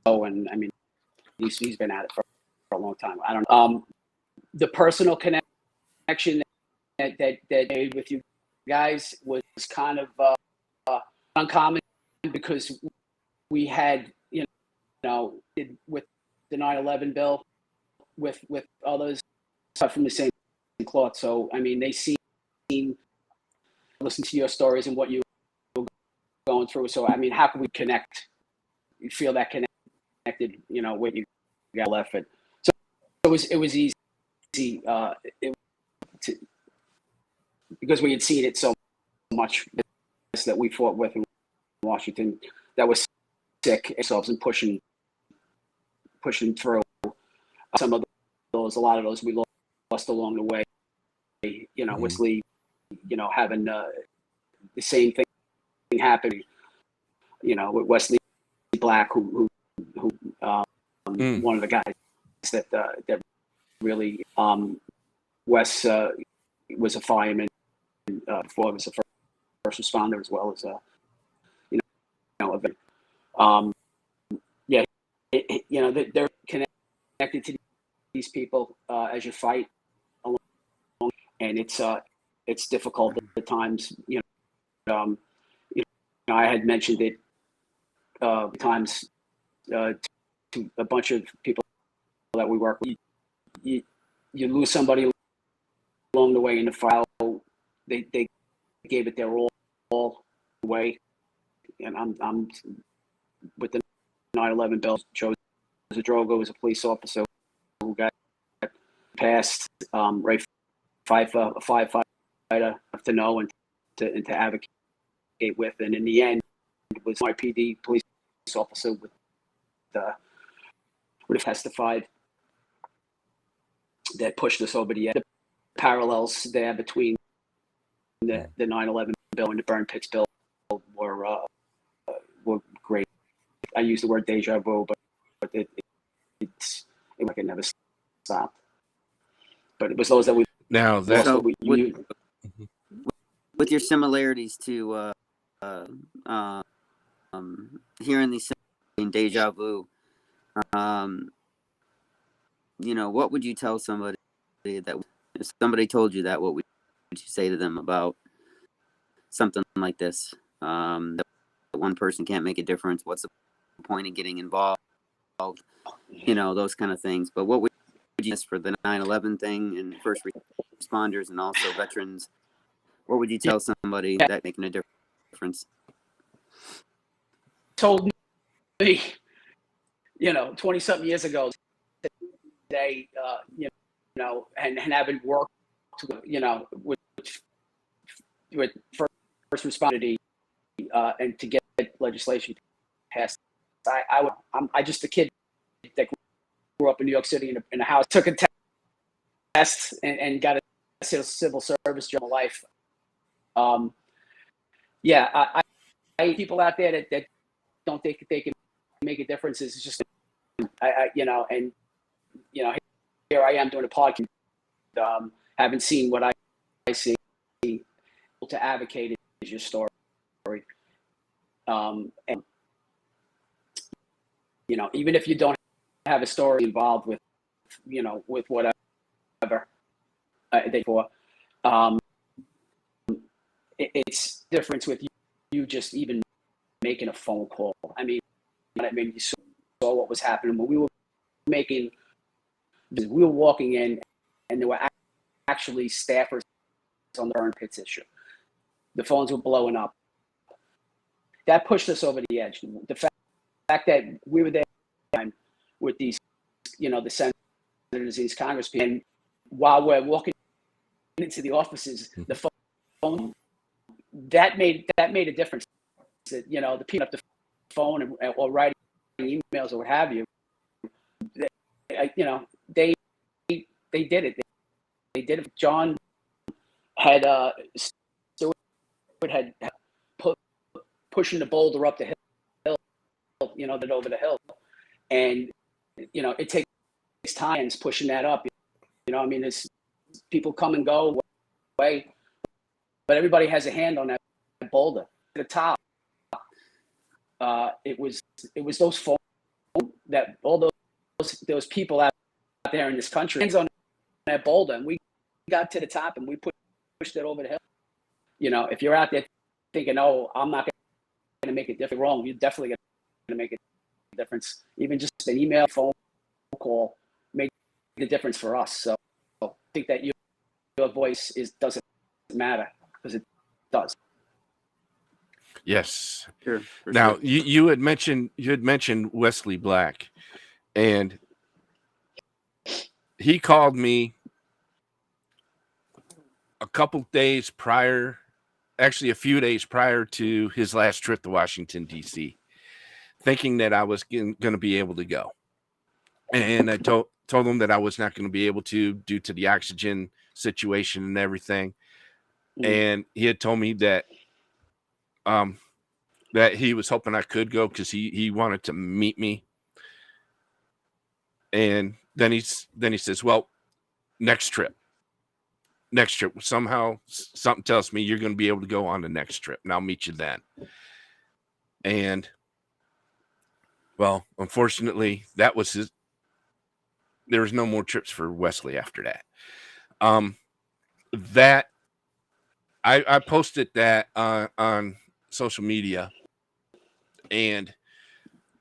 And I mean, he's been at it for a long time. I don't know. The personal connection that made with you guys was kind of uncommon because we had, with the 9/11 bill, with others from the same cloth. So I mean, they listen to your stories and what you were going through. So I mean, how can we connect? You feel that connected, what you got left it. So it was easy. Because we had seen it so much that we fought with in Washington that was sick ourselves and pushing through. Some of those, a lot of those we lost along the way. Wesley, having the same thing happening, with Wesley Black, who one of the guys that really, Wes was a fireman before he was a first responder as well as a they're connected to these people as you fight along, and it's difficult at times. I had mentioned it times to a bunch of people that we work with. You lose somebody along the way in the file. They gave it their all away, and I'm with the 9/11 bill. Joe Zadrogo was a police officer who got passed. Ray Pfeiffer, a firefighter, to know and to advocate with, and in the end, it was NYPD police officer would have testified that pushed us over the edge. The parallels there between the 9/11 bill and the Burn Pits bill were great. I use the word deja vu, but it can never stop. But it was those that we now that so with your similarities to hearing these in deja vu, what would you tell somebody that if somebody told you that, what would you say to them about something like this? That one person can't make a difference. What's the point of getting involved? Those kind of things. But what would you for the 9/11 thing and first responders and also veterans? What would you tell somebody that making a difference? Told me, 20-something years ago, today, and having worked, with first responders, and to get legislation passed. I'm just a kid that grew up in New York City in a house, took a test and got a civil service job in my life. I people out there that don't think they can make a difference. It's just, here I am doing a podcast, haven't seen what I see, to advocate is your story. And even if you don't have a story involved with, with whatever they for, it's difference with you just even making a phone call. I mean, you saw what was happening when we were walking in, and there were actually staffers on the burn pits issue. The phones were blowing up. That pushed us over the edge. The fact that we were there with these, the senators, these congresspeople, and while we're walking into the offices, the phone that made a difference. The people up the phone or writing emails or what have you. They did it. They did it. John had Stewart had pushing the boulder up the hill, that over the hill, and it takes time pushing that up. There's people come and go away, but everybody has a hand on that boulder. At the top, it was those phones that all those people out there in this country hands on that boulder, and we got to the top and we pushed it over the hill. If you're out there thinking, "Oh, I'm not going to make a difference," wrong. You're definitely going to make a difference. Even just an email, phone call made the difference for us. So I think that your voice doesn't matter, because it does. Yes. Sure. Now you had mentioned Wesley Black, and he called me a few days prior to his last trip to Washington, D.C., thinking that I was going to be able to go. And I told him that I was not going to be able to due to the oxygen situation and everything. And he had told me that that he was hoping I could go because he wanted to meet me. And then he says, "Well, next trip. Somehow something tells me you're going to be able to go on the next trip, and I'll meet you then." And well, unfortunately, that was his. There was no more trips for Wesley after that. That I posted that on social media, and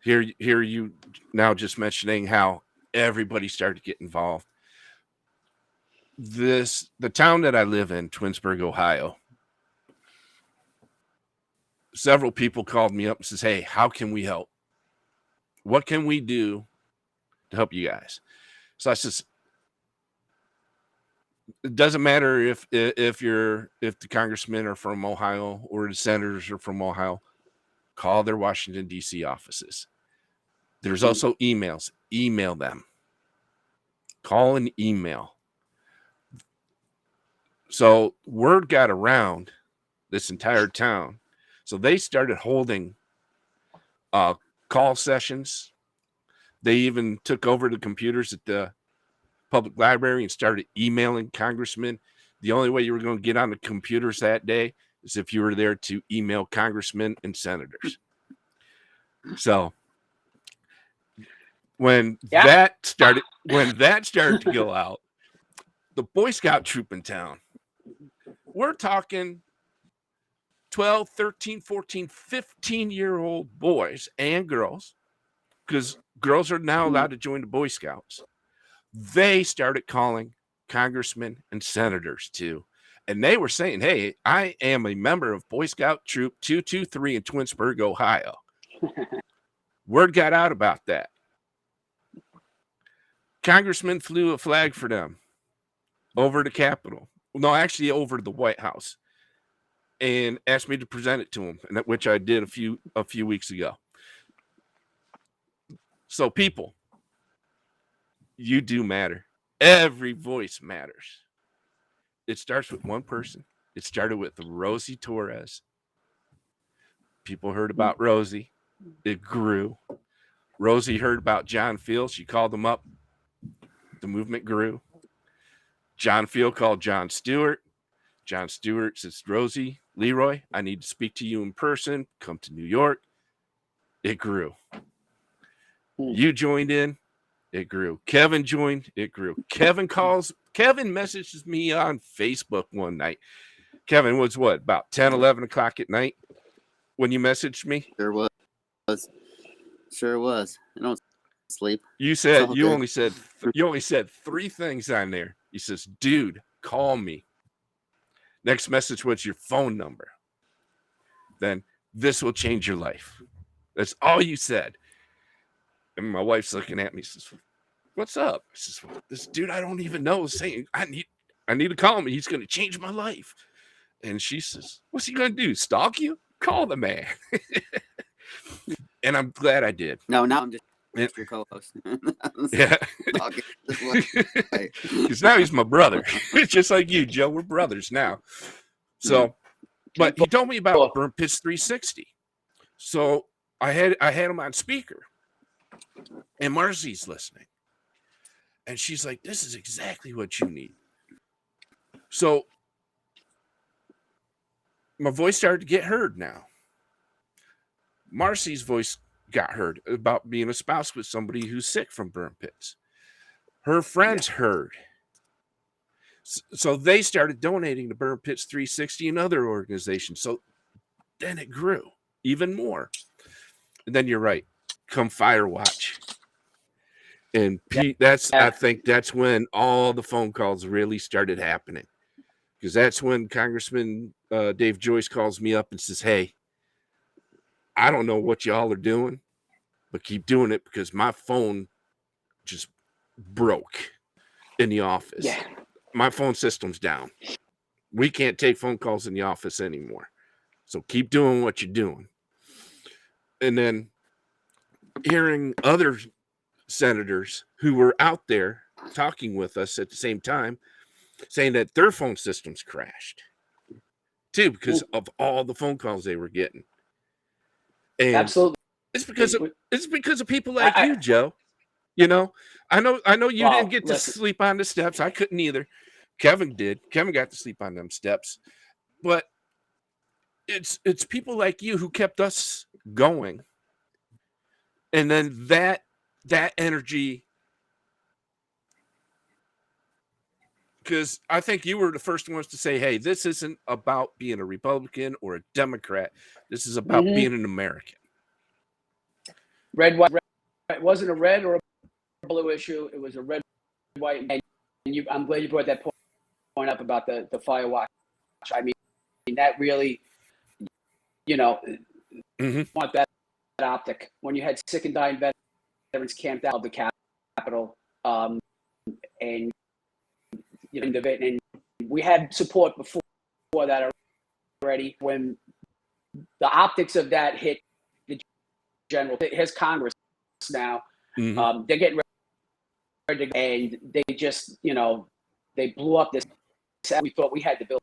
here you now just mentioning how everybody started to get involved. The town that I live in, Twinsburg, Ohio, several people called me up and says, "Hey, how can we help? What can we do to help you guys?" So I says, it doesn't matter if the congressmen are from Ohio or the senators are from Ohio. Call their Washington, D.C. offices. There's also emails. Email them. Call and email. So word got around this entire town. So they started holding call sessions. They even took over the computers at the public library and started emailing congressmen. The only way you were going to get on the computers that day is if you were there to email congressmen and senators. So when that started to go out, the Boy Scout troop in town, we're talking 12, 13, 14, 15-year-old boys and girls, because girls are now allowed to join the Boy Scouts. They started calling congressmen and senators too. And they were saying, "Hey, I am a member of Boy Scout Troop 223 in Twinsburg, Ohio." Word got out about that. Congressman flew a flag for them over the Capitol. No, actually over the White House, and asked me to present it to him, and which I did a few weeks ago. So people, you do matter. Every voice matters. It starts with one person. It started with Rosie Torres. People heard about Rosie. It grew. Rosie heard about John Field. She called him up. The movement grew. John Field called John Stewart. John Stewart says, Rosie, Leroy, I need to speak to you in person. Come to New York. It grew. You joined in. It grew. Kevin joined. It grew. Kevin messages me on Facebook one night. Kevin was what, about 10, 11 o'clock at night when you messaged me? Sure was. Sure was. I don't sleep. You said you only said 3 things on there. He says, dude, call me. Next message was your phone number. Then this will change your life. That's all you said. And my wife's looking at me, says, what's up? I says, this dude I don't even know is saying I need to call him. He's going to change my life. And she says, what's he going to do? Stalk you? Call the man. And I'm glad I did. No, now I'm just your co-host. Yeah. Because now he's my brother. Just like you, Joe. We're brothers now. So, but he told me about Burn Pits 360. So I had him on speaker. And Marcy's listening. And she's like, this is exactly what you need. So my voice started to get heard now. Marcy's voice got heard about being a spouse with somebody who's sick from burn pits. Her friends heard. So they started donating to Burn Pits 360 and other organizations. So then it grew even more. And then you're right. Come Firewatch. And Pete, I think that's when all the phone calls really started happening. Because that's when Congressman Dave Joyce calls me up and says, hey, I don't know what y'all are doing, but keep doing it because my phone just broke in the office. Yeah. My phone system's down. We can't take phone calls in the office anymore. So keep doing what you're doing. And then hearing other senators who were out there talking with us at the same time saying that their phone systems crashed too because of all the phone calls they were getting. And absolutely, it's because of people like you, Joe. You know, I know you didn't get to sleep on the steps. I couldn't either. Kevin did. Kevin got to sleep on them steps. But it's people like you who kept us going. And then that energy, because I think you were the first ones to say, hey, this isn't about being a Republican or a Democrat. This is about being an American. Red, white, red. It wasn't a red or a blue issue. It was a red, white. And I'm glad you brought that point up about the Firewatch. I mean, that really, want that optic. When you had sick and dying veterans camped out of the Capitol, and and we had support before that already. When the optics of that hit the general, it has Congress now. They're getting ready to, and they just, they blew up this. We thought we had the bill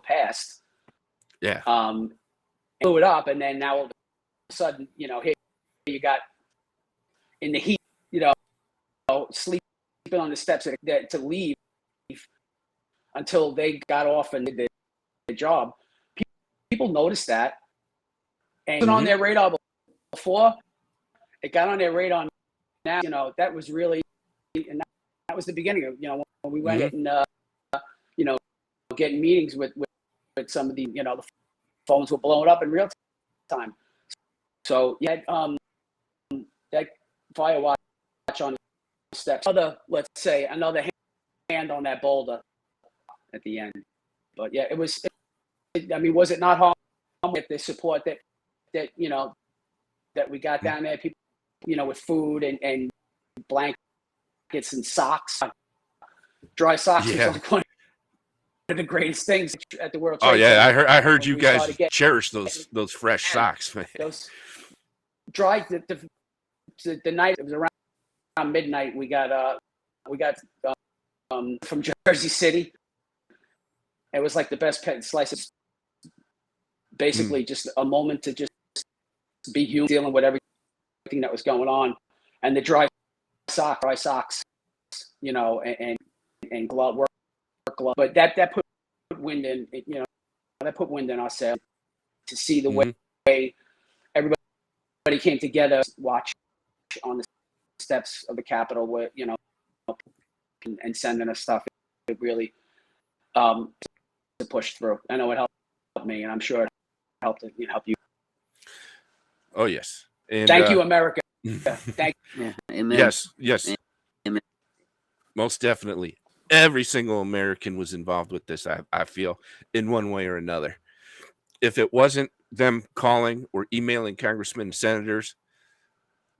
passed. Yeah. Blew it up, and then now all of a sudden, here you got in the heat, sleeping on the steps to leave until they got off and did the job. People noticed that, and it was on their radar before. It got on their radar now. That was really, and that was the beginning of, when we went and getting meetings with some of the, the phones were blowing up in real time. So you had that Firewatch on the steps. Let's say another hand on that boulder at the end. But yeah, it was. Was it not harmful with the support that that we got down there? People, with food and blankets and socks, dry socks. Yeah. Was one of the greatest things at the World Oh Trade yeah, Center. I heard you guys cherish those fresh socks, man. Those dry the night, it was around midnight. We got from Jersey City. It was like the best slices. Basically, just a moment to just be human, dealing with everything that was going on, and the dry socks, and glove work glove. But that put wind in, that put wind in our sail to see the Mhm. way everybody came together, watch on the steps of the Capitol, where and sending us stuff. It really to push through. I know it helped me, and I'm sure it helped help you. Oh yes, and Thank you, America. Thank Yeah. Amen. yes, Amen. most definitely. Every single American was involved with this. I feel in one way or another. If it wasn't them calling or emailing congressmen and senators,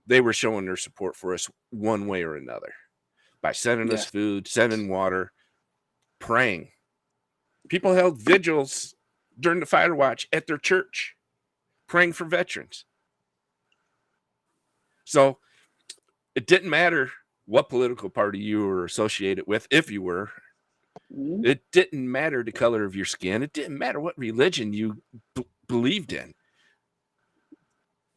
they were showing their support for us one way or another by sending us Yeah. food, sending water, praying. People held vigils during the fire watch at their church, praying for veterans. So it didn't matter what political party you were associated with, if you were. Mhm. It didn't matter the color of your skin. It didn't matter what religion you believed in.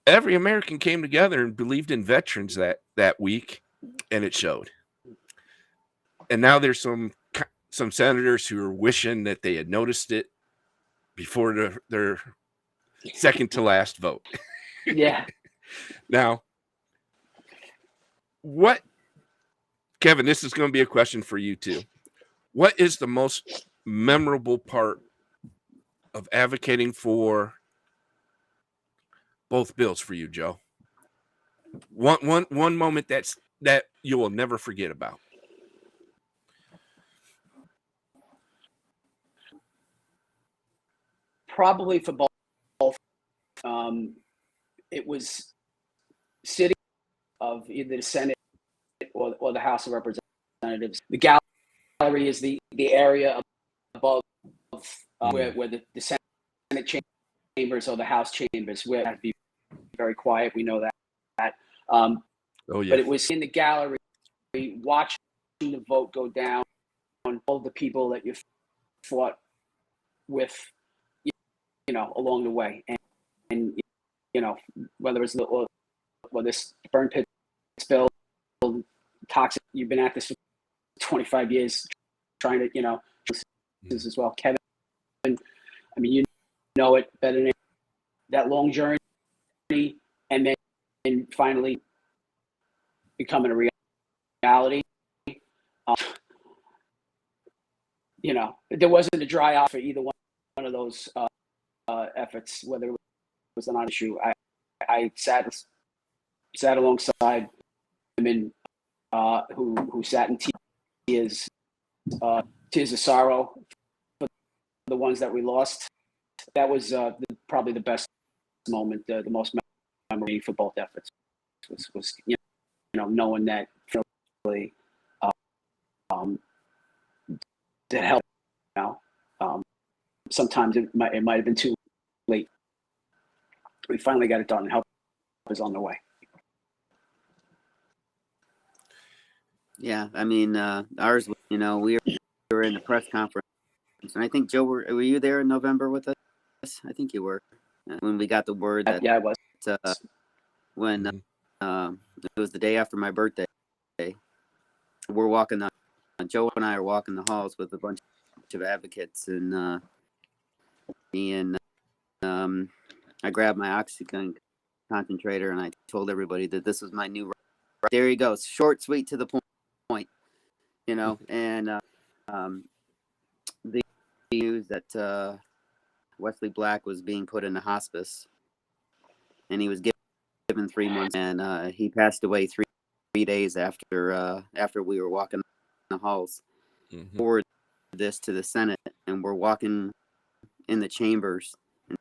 Every American came together and believed in veterans that week, and it showed. And now there's some senators who are wishing that they had noticed it before their second to last vote. Yeah. Now, what, Kevin, this is going to be a question for you too. What is the most memorable part of advocating for both bills for you, Joe? One moment that you will never forget about. Probably for both. It was sitting of either the Senate or the House of Representatives. The gallery is the area above where the Senate chambers or the House chambers, where it has to be very quiet. We know that. Oh yeah. But it was in the gallery, watching the vote go down, all the people that you fought with, along the way, and whether it's this burn pit spill, toxic. You've been at this for 25 years, trying to, this as well, Kevin. I mean, you know it better than that long journey, and then finally becoming a reality. There wasn't a dry eye for either one of those efforts, whether it was an issue. I sat alongside women who sat in tears of sorrow for the ones that we lost. That was probably the best moment, the most memorable for both efforts was knowing that really that helped. Sometimes it might have been too late. We finally got it done, and help is on the way. Yeah, I mean, ours, we were in the press conference, and I think, Joe, were you there in November with us? I think you were, when we got the word that, Yeah, I was. When it was the day after my birthday, we're walking Joe and I are walking the halls with a bunch of advocates, and I grabbed my oxygen concentrator, and I told everybody that this was my new. There you go, short, sweet, to the point, and the news that Wesley Black was being put into hospice, and he was given 3 months, and he passed away 3 days after we were walking the halls. Forward this to the Senate, and we're walking in the chambers, and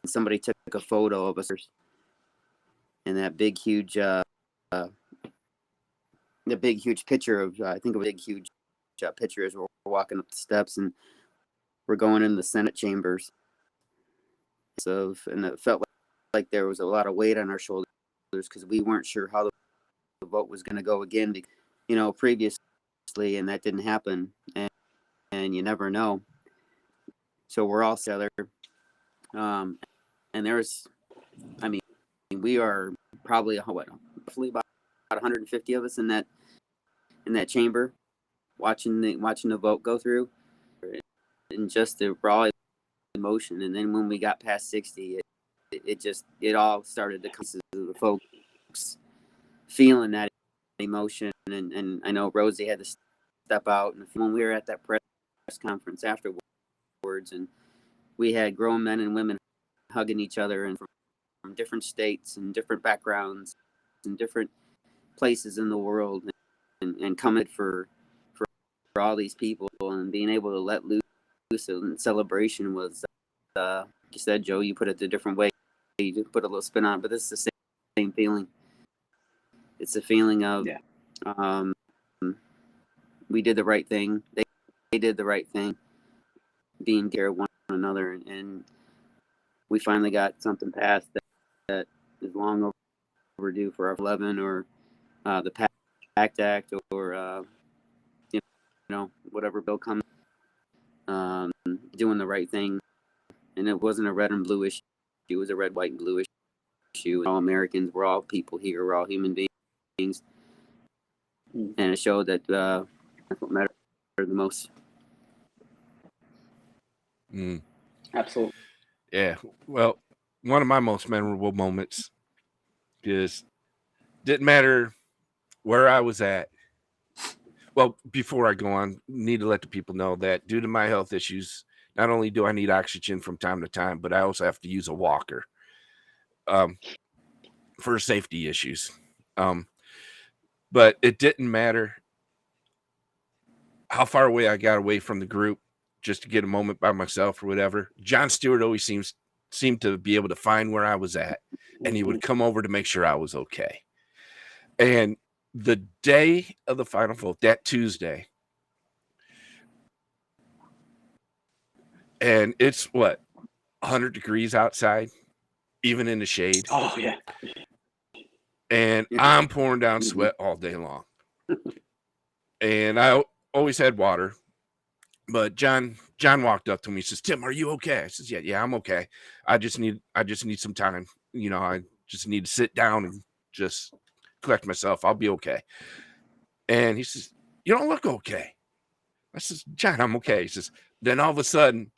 somebody took a photo of us, and that big huge picture of I think a big huge picture as we're walking up the steps, and we're going in the Senate chambers. And it felt like there was a lot of weight on our shoulders, because we weren't sure how the vote was going to go again, previously, and that didn't happen, and you never know. So we're all together, and there's, I mean, we are probably roughly about 150 of us in that chamber, watching the vote go through. and just the raw emotion. And then when we got past 60, it all started to come to the folks feeling that emotion. And I know Rosie had to step out, and when we were at that press conference afterwards, and we had grown men and women hugging each other, and from different states and different backgrounds and different places in the world, and coming for all these people, and being able to let loose in celebration was, you said, Joe, you put it a different way, you put a little spin on it, but it's the same feeling. It's a feeling of, we did the right thing, they did the right thing, being care of one another, and we finally got something passed that is long overdue for our 11, or the PACT Act, or you know, whatever bill comes, doing the right thing. And it wasn't a red and blue issue, it was a red, white, and blue issue. All Americans, we're all people here, we're all human beings, and it showed that that's what mattered the most. Absolutely. Yeah. Well, one of my most memorable moments is, didn't matter where I was at. Well, before I go on, need to let the people know that due to my health issues, not only do I need oxygen from time to time, but I also have to use a walker for safety issues. But it didn't matter how far away I got away from the group just to get a moment by myself or whatever. John Stewart always seemed to be able to find where I was at, and he would come over to make sure I was okay. And the day of the final vote, that Tuesday, and it's what, 100 degrees outside, even in the shade. Oh yeah. And I'm pouring down sweat all day long. And I always had water. But John walked up to me. He says, "Tim, are you okay?" I says, "Yeah, I'm okay. I just need some time. You know, I just need to sit down and just collect myself. I'll be okay." And he says, "You don't look okay." I says, "John, I'm okay." He says, then all of a sudden,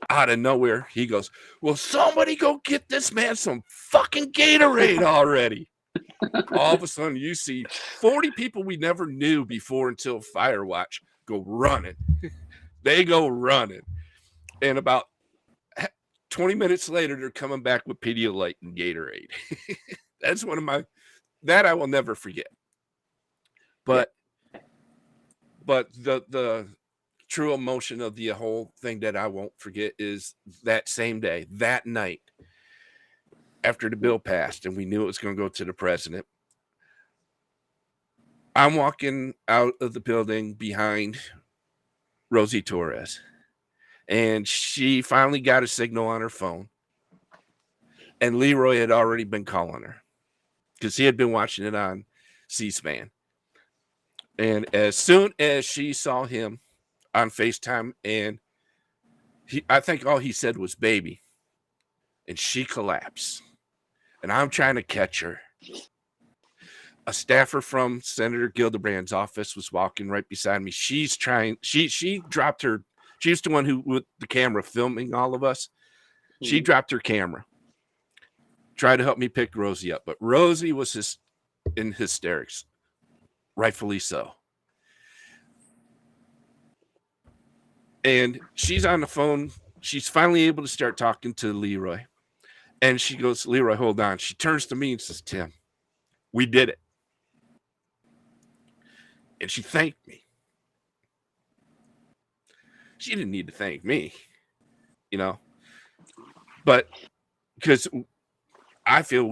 out of nowhere, he goes, "Will somebody go get this man some fucking Gatorade already?" All of a sudden, you see 40 people we never knew before until Firewatch go running. They go running. And about 20 minutes later, they're coming back with Pedialyte and Gatorade. That's one of that I will never forget. But the true emotion of the whole thing that I won't forget is that same day, that night, after the bill passed and we knew it was going to go to the president, I'm walking out of the building behind Rosie Torres, and she finally got a signal on her phone, and Leroy had already been calling her because he had been watching it on C-SPAN. And as soon as she saw him on FaceTime, and I think all he said was "baby," and she collapsed, and I'm trying to catch her. A staffer from Senator Gildebrand's office was walking right beside me. She dropped her. She's the one who, with the camera, filming all of us. She dropped her camera. Tried to help me pick Rosie up, but Rosie was in hysterics. Rightfully so. And she's on the phone. She's finally able to start talking to Leroy. And she goes, "Leroy, hold on." She turns to me and says, "Tim, we did it." And she thanked me. She didn't need to thank me, you know, but because I feel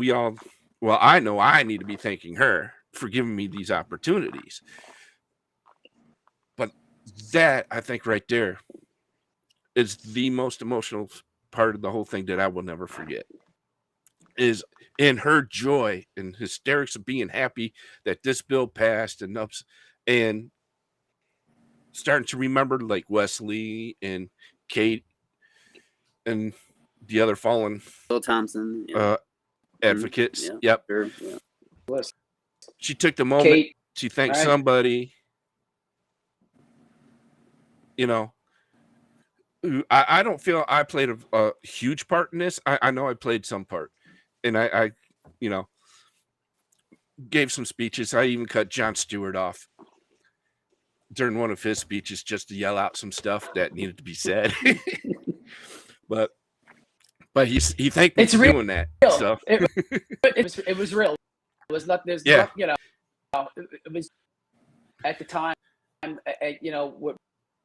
I know I need to be thanking her for giving me these opportunities. But that, I think, right there is the most emotional part of the whole thing that I will never forget, is in her joy and hysterics of being happy that this bill passed, and starting to remember like Wesley and Kate and the other fallen Bill Thompson, advocates. Yeah, Yep. sure, yeah. She took the moment Kate, to thank right. somebody, you know, I don't feel I played a huge part in this. I know I played some part, and I you know, gave some speeches. I even cut Jon Stewart off during one of his speeches just to yell out some stuff that needed to be said. but he thanked me It's for real. doing that. So It was real. It was not. There's yeah, it was at the time. What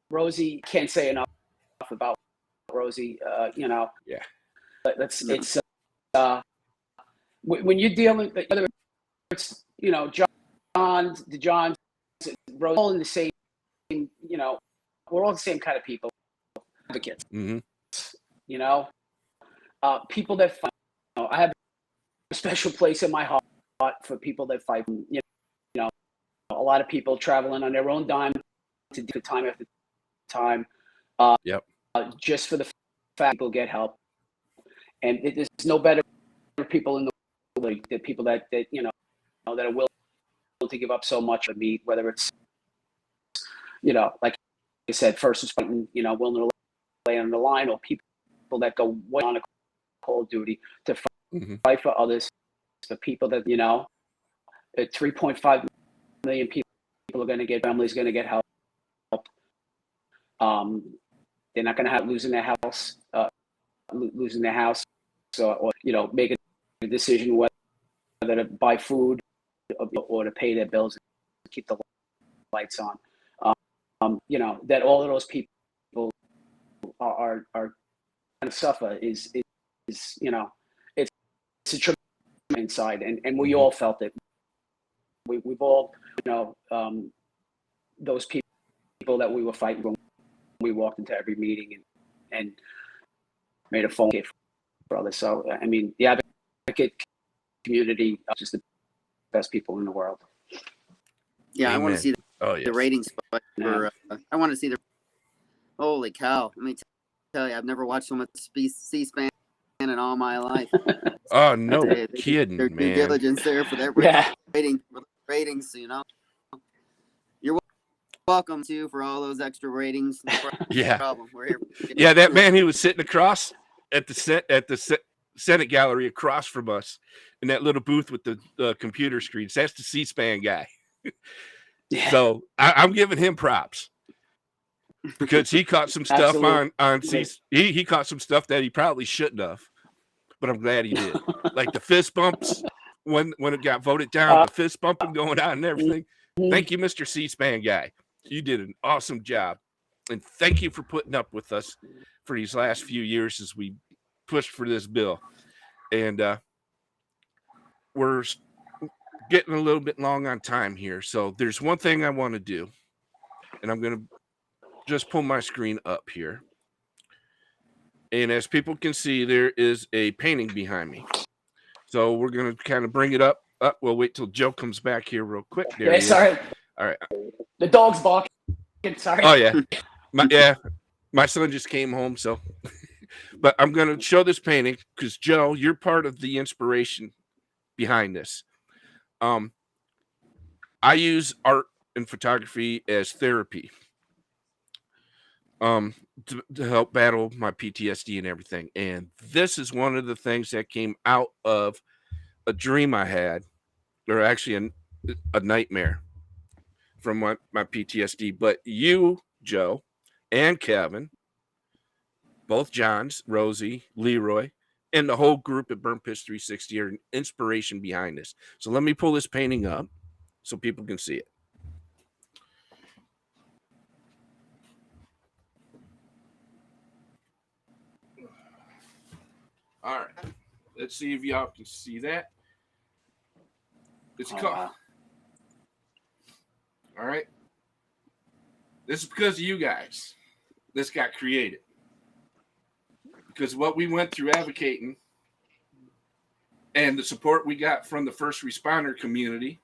Rosie, can't say enough about Rosie. yeah, But it's when you're dealing, whether it's the Johns, Rose, all in the same. We're all the same kind of people, advocates. mm-hmm. People that fight. I have a special place in my heart for people that fight. A lot of people traveling on their own dime to do time after time. Yep. Just for the fact people get help, and there's no better people in the world than people that that are willing to give up so much to meet, whether it's like I said, first is fighting, willing to lay on the line, or people that go way on a cold duty to fight for others, for people that 3.5 million people are going to get, families going to get help. They're not going to have losing their house, or make a decision whether to buy food or to pay their bills and keep the lights on. That all of those people are going to suffer is it's a tremendous inside, and we all felt it. We've all those people that we were fighting when we walked into every meeting and made a phone call for others. So I mean, the advocate community are just the best people in the world. Yeah, Amen. I want to see the ratings spike for. I want to see the. Holy cow! Let me tell you, I've never watched so much C-SPAN in all my life. Oh, no kidding, their man. due diligence there for that ratings. You're welcome to for all those extra ratings. No yeah, problem. We're here. Yeah, that man, he was sitting across at the Senate gallery across from us in that little booth with the computer screens. That's the C-SPAN guy. Yeah. So I'm giving him props because he caught some stuff on C. He caught some stuff that he probably shouldn't have, but I'm glad he did. Like the fist bumps when it got voted down, the fist bumping going on and everything. Thank you, Mr. C-SPAN guy. You did an awesome job, and thank you for putting up with us for these last few years as we pushed for this bill. And we're getting a little bit long on time here, so there's one thing I want to do, and I'm going to just pull my screen up here. And as people can see, there is a painting behind me. So we're going to kind of bring it up. We'll wait till Joe comes back here real quick. There he is. Sorry. All right. The dog's barking. Sorry. Oh, yeah. My son just came home, so. But I'm going to show this painting because, Joe, you're part of the inspiration behind this. I use art and photography as therapy to help battle my PTSD and everything. And this is one of the things that came out of a dream I had, or actually a nightmare from my PTSD. But you, Joe, and Kevin, both Johns, Rosie, Leroy, and the whole group at Burn Pitch 360 are an inspiration behind this. So let me pull this painting up so people can see it. All right. Let's see if y'all can see that. It's called. All right. This is because of you guys. This got created. Because what we went through advocating and the support we got from the first responder community.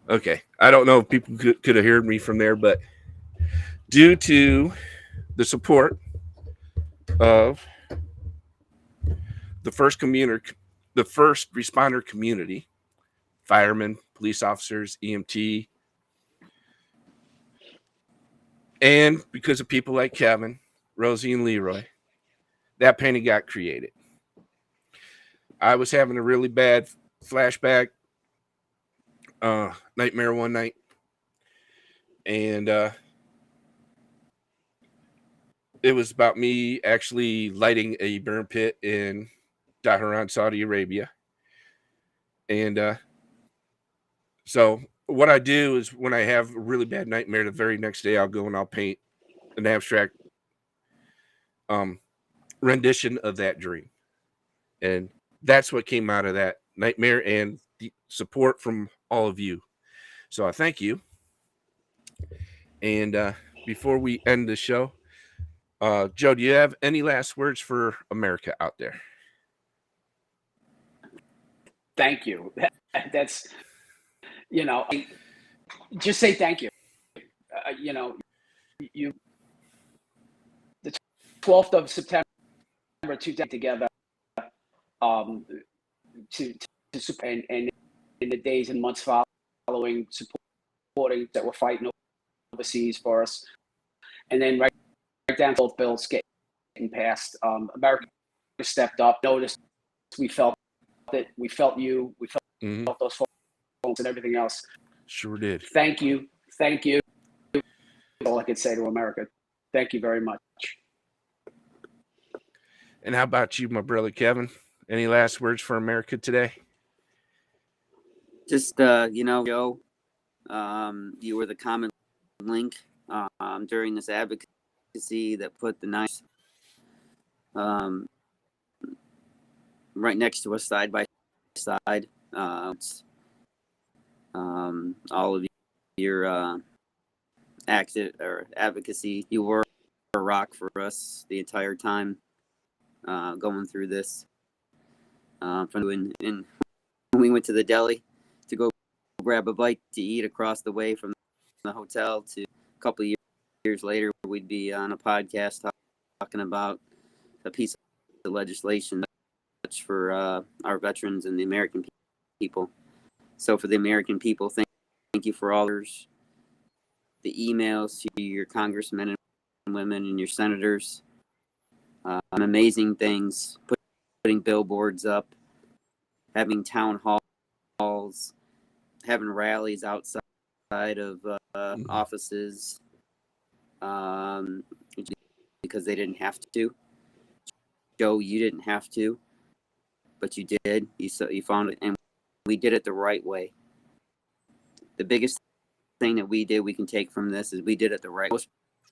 Okay. I don't know if people could have heard me from there, but due to the support of the first responder community, firemen, police officers, EMT, And because of people like Kevin, Rosie, and Leroy, that painting got created. I was having a really bad flashback nightmare one night. And it was about me actually lighting a burn pit in Dhahran, Saudi Arabia. And so what I do is when I have a really bad nightmare, the very next day I'll go and I'll paint an abstract rendition of that dream. And that's what came out of that nightmare and the support from all of you. So I thank you. And before we end the show, Joe, do you have any last words for America out there? Thank you. That's, just say thank you. You, the 12th of September, 2000 together, to and in the days and months following, supporting that we're fighting overseas for us, and then right down to both bills getting passed. America stepped up, noticed, we felt it, we felt you, we felt those folks and everything else. Sure did. Thank you. All I could say to America. Thank you very much. And how about you, my brother Kevin? Any last words for America today? Just Joe, you were the common link during this advocacy that put the knives right next to us, side by side. All of your active or advocacy, you were a rock for us the entire time going through this. When we went to the deli to go grab a bite to eat across the way from the hotel, to a couple of years later, we'd be on a podcast talking about a piece of legislation for our veterans and the American people. So for the American people, thank you for all the emails to your congressmen and women and your senators. Amazing things, putting billboards up, having town halls, having rallies outside of offices because they didn't have to. Joe, you didn't have to, but you did. You found it, and we did it the right way. The biggest thing that we did, we can take from this, is we did it the right way. Most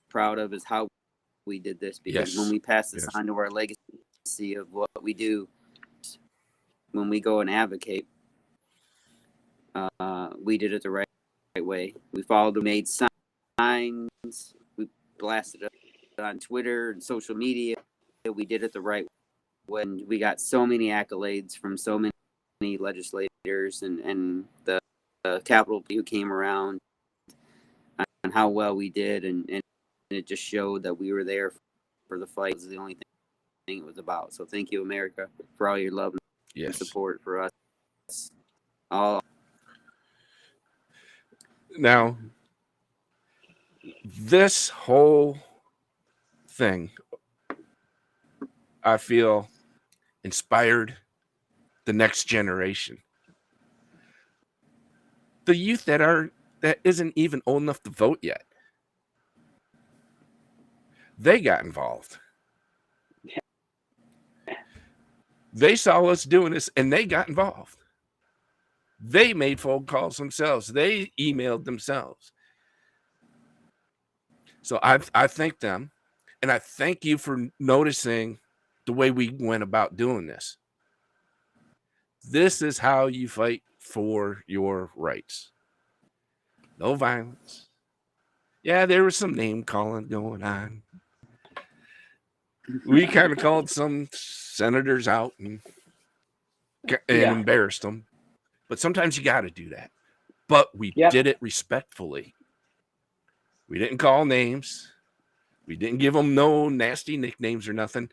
proud of is how we did this, because when we pass this on to our legacy of what we do, when we go and advocate, we did it the right way. We followed, made signs, we blasted it on Twitter and social media. We did it the right way. And we got so many accolades from so many legislators and the Capitol who came around on how well we did, and it just showed that we were there for the fight. It was the only thing it was about. So thank you, America, for all your love and support for us all. Now, this whole thing, I feel, inspired the next generation. The youth that isn't even old enough to vote yet. They got involved. They saw us doing this and they got involved. They made phone calls themselves. They emailed themselves. So I thank them, and I thank you for noticing the way we went about doing this. This is how you fight for your rights. No violence. Yeah, there was some name calling going on. We kind of called some senators out and embarrassed them. But sometimes you got to do that. But we did it respectfully. We didn't call names. We didn't give them no nasty nicknames or nothing.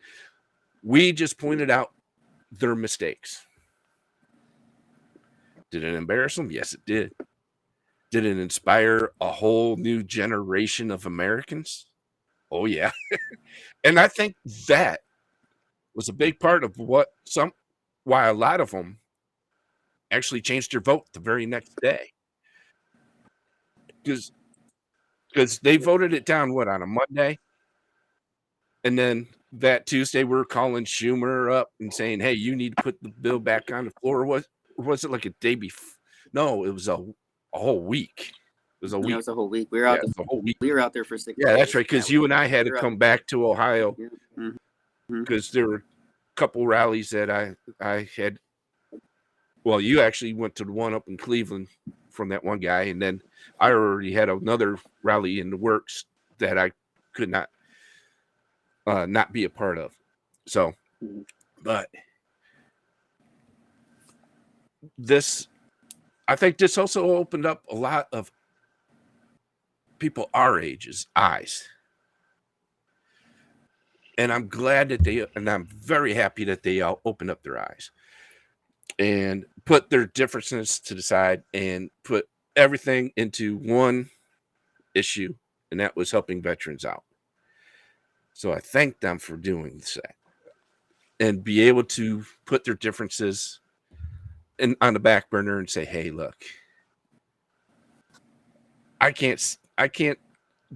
We just pointed out their mistakes. Did it embarrass them? Yes, it did. Did it inspire a whole new generation of Americans? Oh yeah. And I think that was a big part of why a lot of them actually changed their vote the very next day. Because they voted it down on a Monday, and then that Tuesday we're calling Schumer up and saying, "Hey, you need to put the bill back on the floor." Was it like a day before? No, it was a whole week. It was a week. It was a whole week. We were out. The whole week. We were out there for 6 days. Yeah, that's right. Because you and I had to come back to Ohio because there were a couple rallies that I had. Well, you actually went to the one up in Cleveland from that one guy, and then I already had another rally in the works that I could not be a part of. So, but I think this also opened up a lot of people our age's eyes. And I'm glad and I'm very happy that they all opened up their eyes and put their differences to the side and put everything into one issue, and that was helping veterans out. So I thank them for doing that and be able to put their differences on the back burner and say, "Hey, look, I can't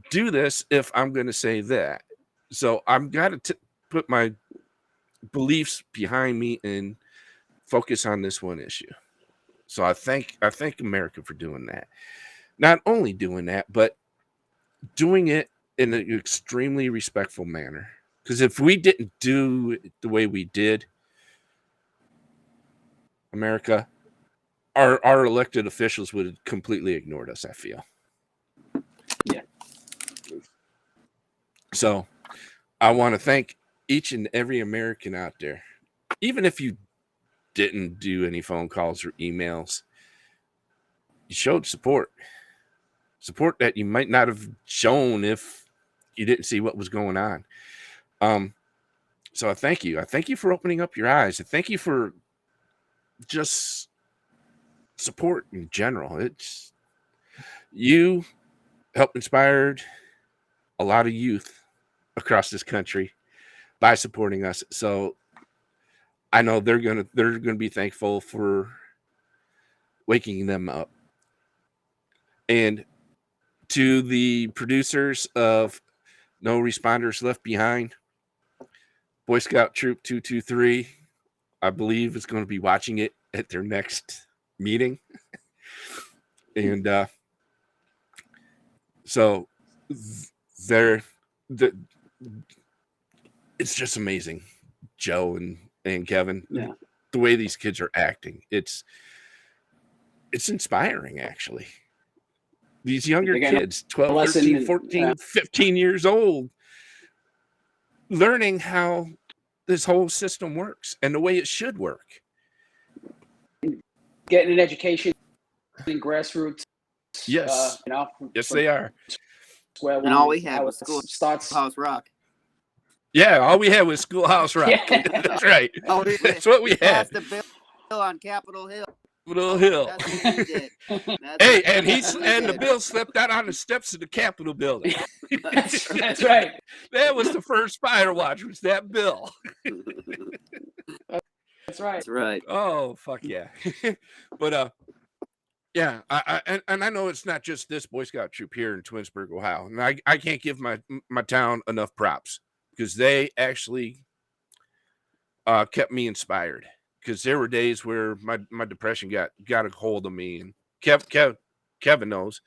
do this if I'm going to say that. So I'm got to put my beliefs behind me and focus on this one issue." So I thank America for doing that. Not only doing that, but doing it in an extremely respectful manner. Because if we didn't do it the way we did, America, our elected officials would have completely ignored us, I feel. Yeah. So I want to thank each and every American out there, even if you didn't do any phone calls or emails, you showed support that you might not have shown if you didn't see what was going on. So I thank you for opening up your eyes. I thank you for just support in general. You helped inspired a lot of youth across this country by supporting us. So I know they're gonna be thankful for waking them up. And to the producers of No Responders Left Behind, Boy Scout Troop 223, I believe is going to be watching it at their next meeting. And so it's just amazing, Joe and Kevin. Yeah. The way these kids are acting, it's inspiring, actually. These younger kids, 12, 13, 14, 15 years old, learning how this whole system works and the way it should work. Getting an education in grassroots. Yes. Yes, they are. And all we had was Schoolhouse Rock. Yeah, all we had was Schoolhouse Rock. Yeah. That's right. That's what we had. Passed the bill on Capitol Hill. Hill. That's what we did. Hey, and the bill slipped out on the steps of the Capitol building. That's right. That was the first fire watch, was that bill. That's right. That's right. Oh, fuck yeah. But yeah, I know it's not just this Boy Scout troop here in Twinsburg, Ohio. And I can't give my town enough props because they actually kept me inspired. Because there were days where my depression got a hold of me, and Kevin knows.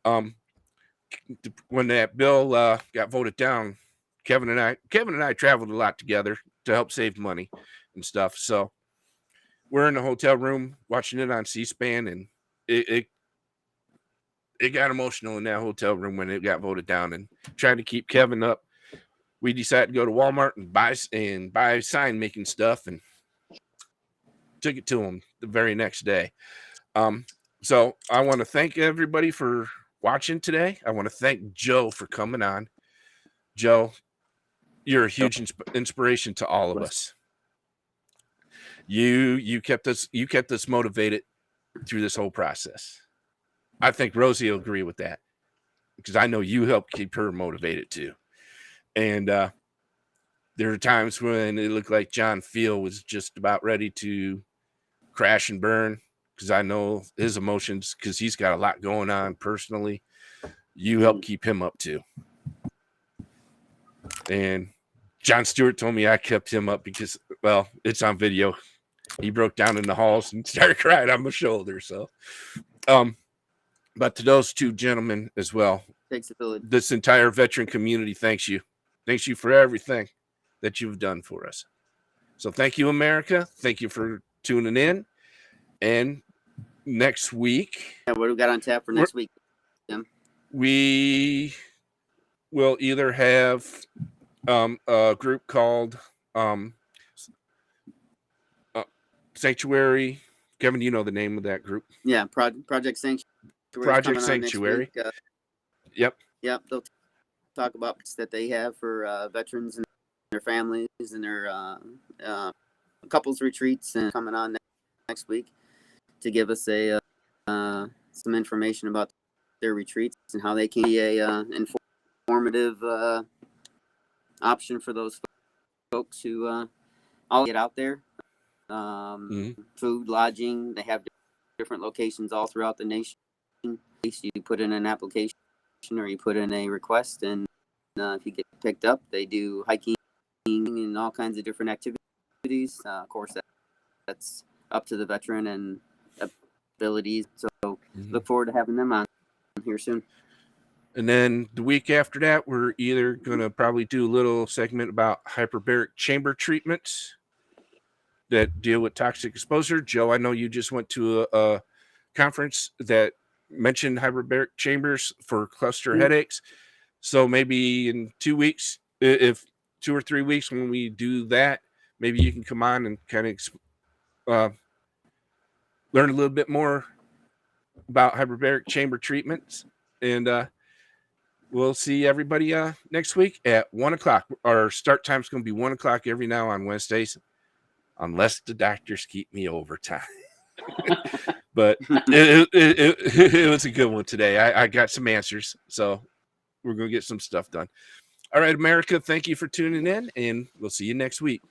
When that bill got voted down, Kevin and I traveled a lot together to help save money and stuff. So we're in the hotel room watching it on C-SPAN, and it got emotional in that hotel room when it got voted down. And trying to keep Kevin up, we decided to go to Walmart and buy sign making stuff and took it to him the very next day. So I want to thank everybody for watching today. I want to thank Joe for coming on. Joe, you're a huge inspiration to all of us. You kept us motivated through this whole process. I think Rosie will agree with that, because I know you help keep her motivated too. And there are times when it looked like John Field was just about ready to crash and burn, because I know his emotions, because he's got a lot going on personally. You help keep him up too. And John Stewart told me I kept him up because, well, it's on video. He broke down in the halls and started crying on my shoulder. So, but to those two gentlemen as well, Takes a village. this entire veteran community thanks you. Thanks you for everything that you've done for us. So thank you, America. Thank you for tuning in. And next week, Yeah, what do we got on tap for next week, Tim? We will either have a group called Sanctuary. Kevin, you know the name of that group? Yeah, Project Sanctuary. Project Sanctuary. Yep. Yep, they'll talk about that they have for veterans and their families and their couples retreats and coming on next week to give us a some information about their retreats and how they can be a informative option for those folks who all get out there. Food, lodging, they have different locations all throughout the nation. You put in an application or you put in a request, and if you get picked up, they do hiking and all kinds of different activities. Of course, that's up to the veteran and abilities. So look forward to having them on here soon. And then the week after that, we're either going to probably do a little segment about hyperbaric chamber treatments that deal with toxic exposure. Joe, I know you just went to a conference that mentioned hyperbaric chambers for cluster headaches. So maybe in 2 weeks, if 2 or 3 weeks when we do that, maybe you can come on and kind of learn a little bit more about hyperbaric chamber treatments. And we'll see everybody next week at 1 o'clock. Our start time is going to be 1 o'clock every now on Wednesdays, unless the doctors keep me overtime. But it was a good one today. I got some answers, so we're going to get some stuff done. All right, America, thank you for tuning in, and we'll see you next week.